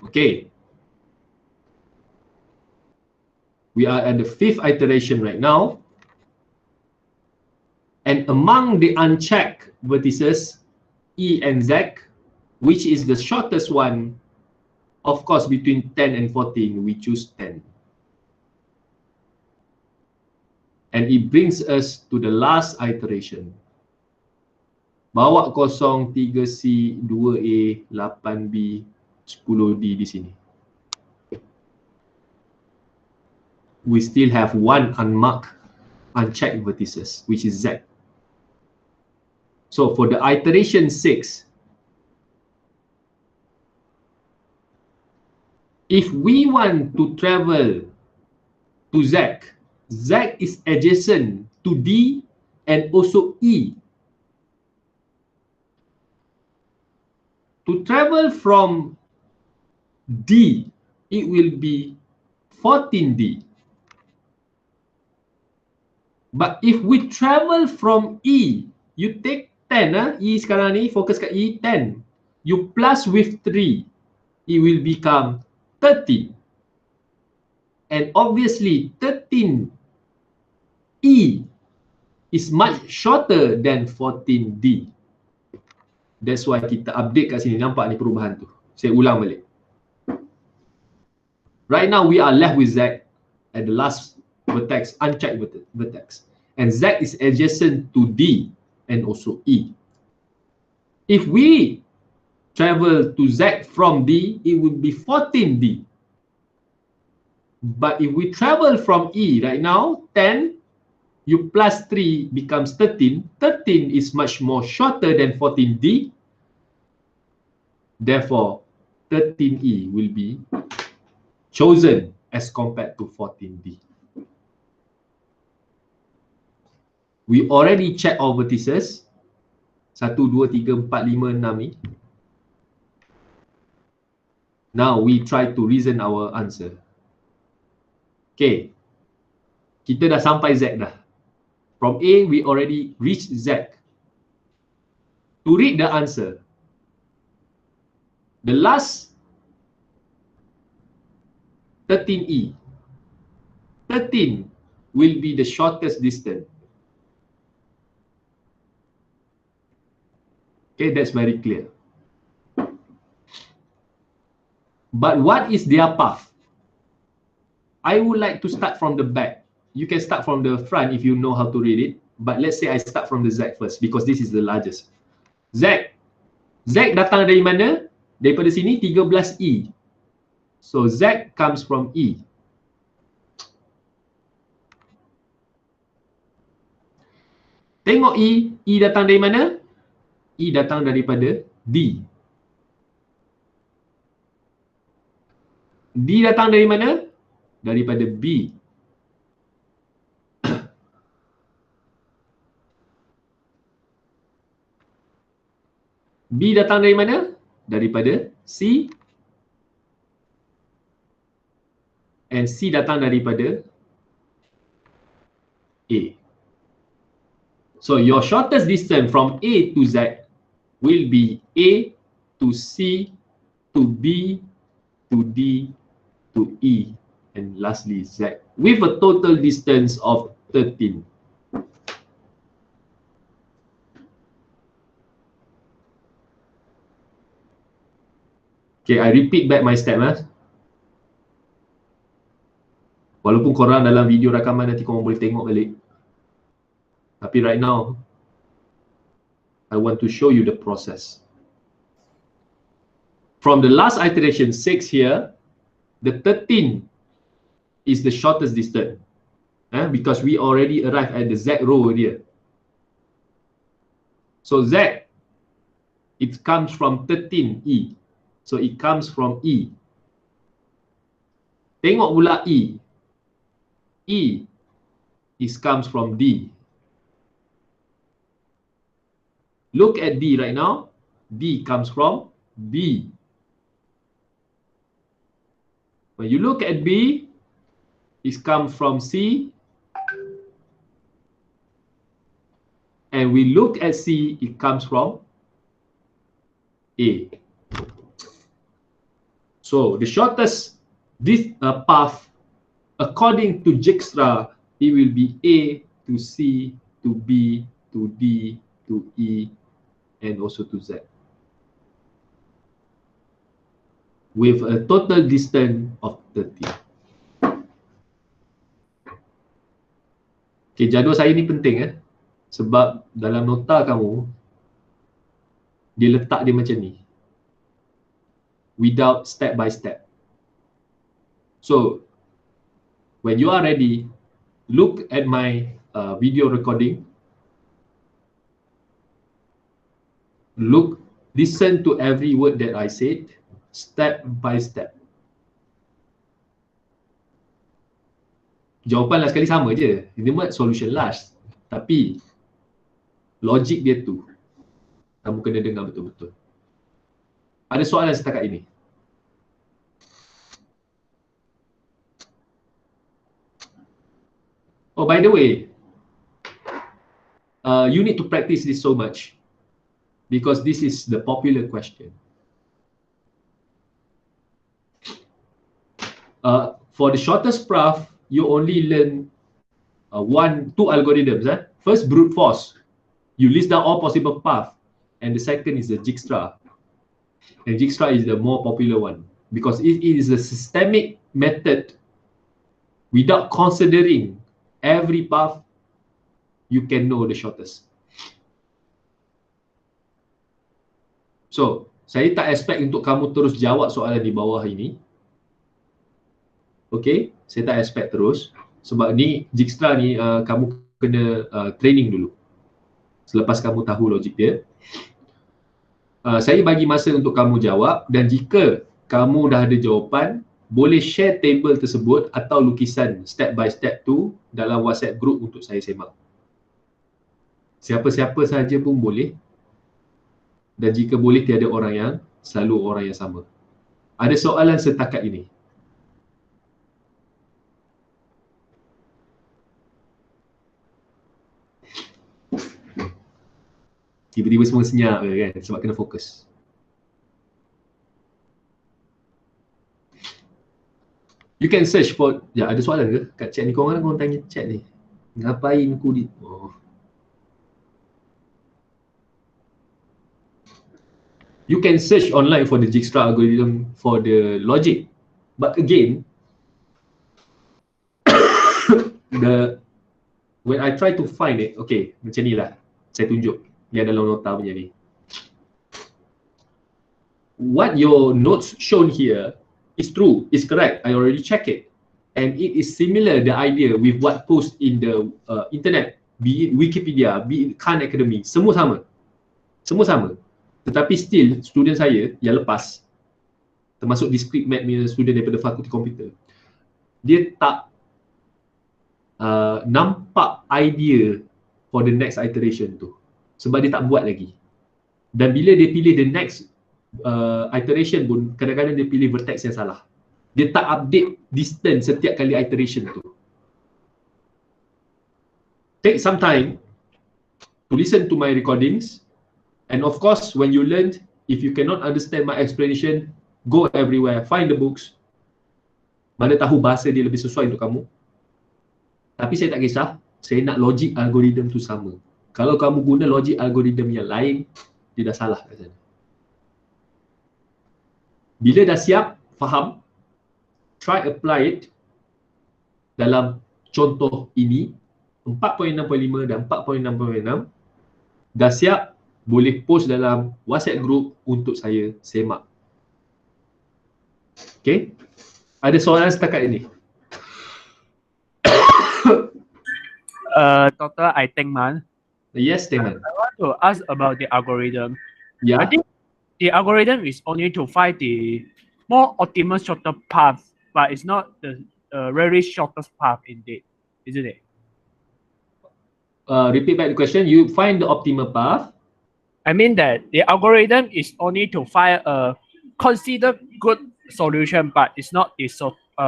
Okay. We are at the 5th iteration right now. And among the unchecked vertices, E and Z, which is the shortest one, of course, between 10 and 14, we choose 10. And it brings us to the last iteration. Bawa kosong 3C, 2A, 8B, 10D di sini. We still have one unmarked, unchecked vertices, which is Z. So for the iteration 6, if we want to travel to Z, Z is adjacent to D and also E. To travel from D, it will be 14D. But if we travel from E, you take 10, E sekarang ni, fokus kat E, 10. you plus with 3, it will become 13. And obviously 13E is much shorter than 14D. That's why kita update kat sini. Nampak ni perubahan tu. Saya ulang balik. Right now we are left with Z at the last vertex, unchecked vertex. And Z is adjacent to D and also E. If we travel to Z from D, it would be 14D. But if we travel from E right now, 10, you plus 3 becomes 13. 13 is much more shorter than 14D. Therefore, 13E will be chosen as compared to 14D. We already check our vertices. 1, 2, 3, 4, 5, 6 ni. Now we try to reason our answer. Okay. Kita dah sampai Z dah. From A, we already reached Z. To read the answer, the last 13E. 13 will be the shortest distance. Okay, that's very clear. But what is their path? I would like to start from the back. You can start from the front if you know how to read it. But let's say I start from the Z first because this is the largest. Z datang dari mana? Daripada sini 13E. So Z comes from E. Tengok E datang dari mana? E datang daripada D. D datang dari mana? Daripada B. B datang dari mana? Daripada C. And C datang daripada A. So your shortest distance from A to Z will be A to C to B to D to E and lastly Z with a total distance of 13. Okay, I repeat back my step. Walaupun korang dalam video rakaman nanti korang boleh tengok balik. Tapi right now, I want to show you the process. From the last iteration, 6 here, the 13 is the shortest distance. Because we already arrived at the Z row here. So Z, it comes from 13E. So it comes from E. Tengok pula E. E comes from D. Look at D right now. D comes from B. When you look at B, it comes from C. And we look at C, it comes from A. So the shortest path, according to Dijkstra, it will be A to C to B to D to E and also to Z, with a total distance of 30. Okay, jadual saya ni penting sebab dalam nota kamu dia letak dia macam ni, without step by step. So when you are ready, look at my video recording. Listen to every word that I said, step by step. Jawapan last kali sama je, ini solution last. Tapi logik dia tu, kamu kena dengar betul-betul. Ada soalan setakat ini? Oh, by the way, you need to practice this so much because this is the popular question. For the shortest path, you only learn two algorithms. First, brute force. You list down all possible paths, and the second is the Dijkstra. And Dijkstra is the more popular one because it is a systemic method. Without considering every path, you can know the shortest. So, saya tak expect untuk kamu terus jawab soalan di bawah ini. Okay, saya tak expect terus. Sebab ni, Dijkstra ni kamu kena training dulu. Selepas kamu tahu logik dia. Saya bagi masa untuk kamu jawab, dan jika kamu dah ada jawapan, boleh share table tersebut atau lukisan step by step tu dalam WhatsApp group untuk saya semak. Siapa-siapa sahaja pun boleh. Dan jika boleh, tiada orang yang selalu orang yang sama. Ada soalan setakat ini? Tiba-tiba semua senyap kan, sebab kena fokus. You can search for, ya ada soalan ke kat chat ni? Korang tanya chat ni. Ngapain ku di... Oh. You can search online for the Dijkstra algorithm for the logic. But again, when I try to find it, okay, macam ni lah. Saya tunjuk yang dalam nota punya ni. What your notes shown here is true, is correct. I already check it. And it is similar, the idea, with what post in the internet, be it Wikipedia, be it Khan Academy, semua sama. Semua sama. Tetapi still, student saya yang lepas, termasuk discrete math punya student daripada fakulti komputer, dia tak nampak idea for the next iteration tu. Sebab dia tak buat lagi. Dan bila dia pilih the next iteration pun, kadang-kadang dia pilih vertex yang salah. Dia tak update distance setiap kali iteration tu. Take some time to listen to my recordings. And of course, when you learn, if you cannot understand my explanation, go everywhere, find the books. Mana tahu bahasa dia lebih sesuai untuk kamu. Tapi saya tak kisah, saya nak logic algorithm tu sama. Kalau kamu guna logic algorithm yang lain, dia dah salah kat sana. Bila dah siap, faham, try apply it dalam contoh ini, 4.65 dan 4.66. Dah siap, boleh post dalam WhatsApp group untuk saya semak. Okay? Ada soalan setakat ini? Dr. I think man. Yes, Teman. I want to ask about the algorithm. Yeah. I think the algorithm is only to find the more optimal shorter path, but it's not the very shortest path indeed, isn't it? Repeat back the question. You find the optimal path. I mean that the algorithm is only to find a considered good solution, but it's not the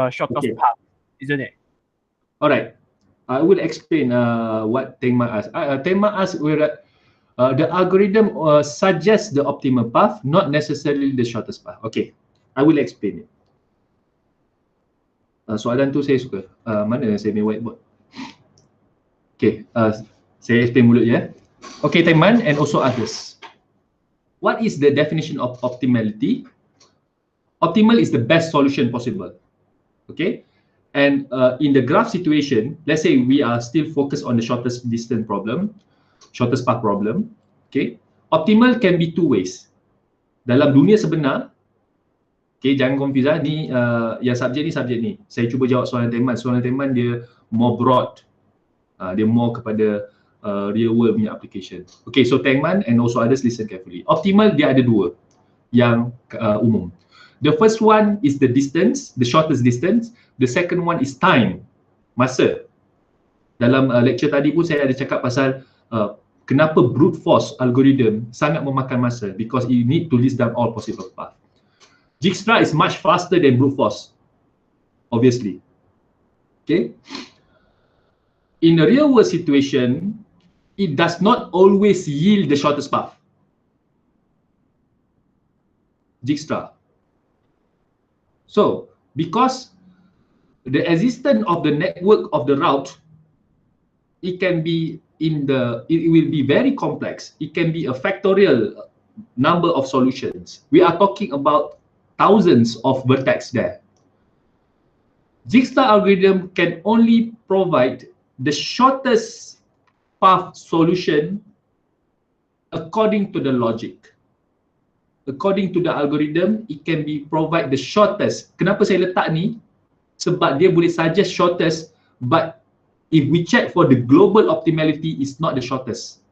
shortest path, isn't it? All right. I will explain what Tengma asked. Tengma asked whether the algorithm suggests the optimal path, not necessarily the shortest path. Okay, I will explain it. Soalan tu saya suka. Mana saya punya whiteboard? Okay, saya explain mulut ya. Okay, Tengman and also others. What is the definition of optimality? Optimal is the best solution possible. Okay, and in the graph situation, let's say we are still focused on the shortest distance problem, shortest path problem. Okay, optimal can be two ways. Dalam dunia sebenar, okay, jangan confuse lah. Ni yang subjek ni. Saya cuba jawab soalan Tengman. Soalan Tengman dia more broad, dia more kepada real world punya application. Okay, so Tengman and also others listen carefully. Optimal dia ada dua yang umum. The first one is the distance, the shortest distance. The second one is time, masa. Dalam lecture tadi pun saya ada cakap pasal kenapa brute force algorithm sangat memakan masa, because you need to list down all possible path. Dijkstra is much faster than brute force, obviously. Okay. In a real world situation, it does not always yield the shortest path. Dijkstra. So, because the existence of the network of the route, it can be it will be very complex. It can be a factorial number of solutions. We are talking about thousands of vertex there. Jigsaw algorithm can only provide the shortest path solution according to the logic. According to the algorithm, it can be provide the shortest. Kenapa saya letak ni? Sebab dia boleh suggest shortest, but if we check for the global optimality, it's not the shortest.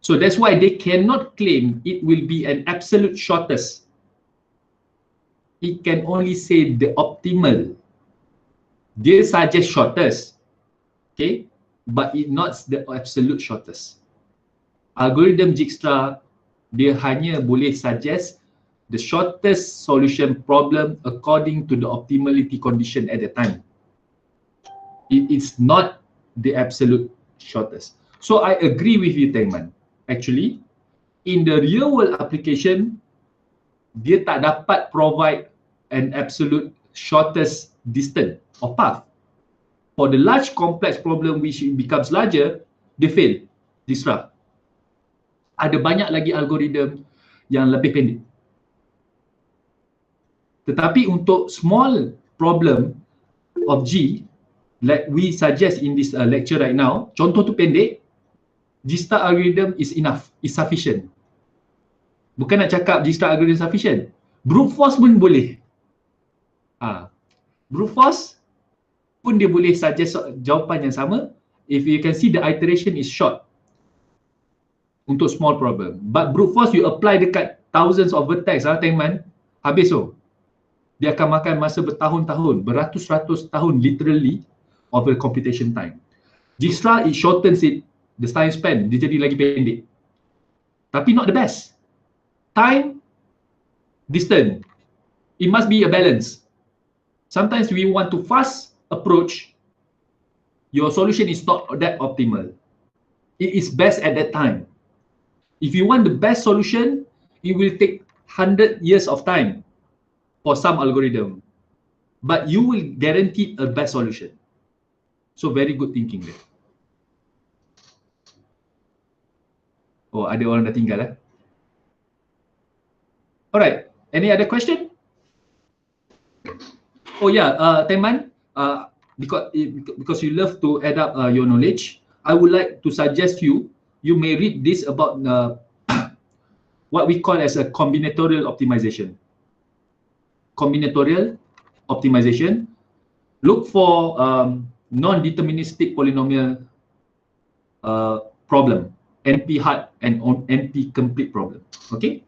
So that's why they cannot claim it will be an absolute shortest. It can only say the optimal. Dia suggest shortest, okay, but it not the absolute shortest. Algorithm Dijkstra, dia hanya boleh suggest the shortest solution problem according to the optimality condition at the time. It is not the absolute shortest. So I agree with you, Tengman. Actually, in the real world application, dia tak dapat provide an absolute shortest distance or path. For the large complex problem which becomes larger, they fail, disrupt. Ada banyak lagi algoritma yang lebih pendek. Tetapi untuk small problem of G, like we suggest in this lecture right now, contoh tu pendek, Dijkstra algorithm is enough, is sufficient. Bukan nak cakap Dijkstra algorithm sufficient. Brute force pun boleh. Brute force pun dia boleh suggest jawapan yang sama. If you can see the iteration is short untuk small problem. But brute force you apply dekat thousands of vertex, Tengman, habis tu. Dia akan makan masa bertahun-tahun, beratus-ratus tahun literally of the computation time. Dijkstra, it shortens it, the time span, dia jadi lagi pendek. Tapi not the best. Time, distance. It must be a balance. Sometimes we want to fast approach, your solution is not that optimal. It is best at that time. If you want the best solution, it will take 100 years of time for some algorithm. But you will guarantee a best solution. So very good thinking there. Oh, ada orang dah tinggal . Alright, any other question? Oh yeah, Tengman, because you love to add up your knowledge, I would like to suggest you may read this about what we call as a combinatorial optimization. Combinatorial optimization. Look for non-deterministic polynomial problem, NP-hard and NP-complete problem. Okay.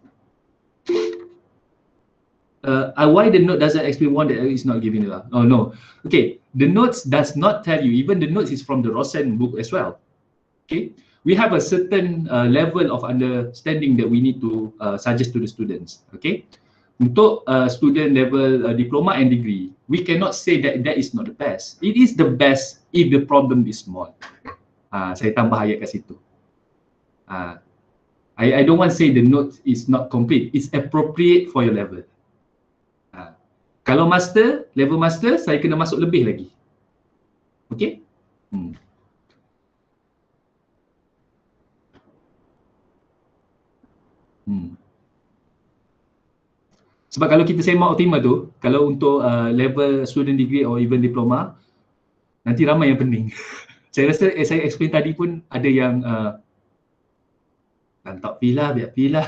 Why the note doesn't explain one that is not given? Oh no. Okay. The notes does not tell you. Even the notes is from the Rosen book as well. Okay. We have a certain level of understanding that we need to suggest to the students. Okay. Untuk student level diploma and degree, we cannot say that that is not the best. It is the best if the problem is small. Saya tambah ayat kat situ. I don't want to say the note is not complete. It's appropriate for your level. Kalau master, level master, saya kena masuk lebih lagi. Okay? Sebab kalau kita semak optimal tu, kalau untuk level student degree or even diploma, nanti ramai yang pening. Saya rasa saya explain tadi pun ada yang tak pilih, biar pilih.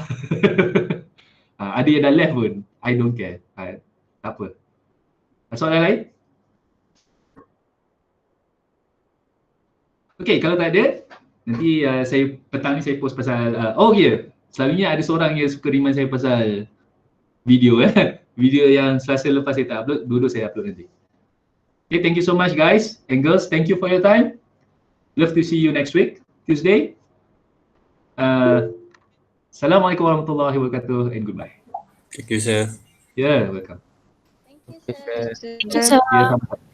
Ada yang dah left pun, I don't care. Tak apa. Soalan lain? Okay, kalau tak ada, nanti saya petang ni saya post pasal, selalunya ada seorang yang suka remind saya pasal video video yang Selasa lepas saya tak upload, duduk saya upload nanti. Okay, thank you so much guys and girls, thank you for your time. Love to see you next week, Tuesday. Assalamualaikum warahmatullahi wabarakatuh and goodbye. Thank you, sir. Yeah, welcome. Thank you, sir. Thank you, sir. Yeah, sama-sama.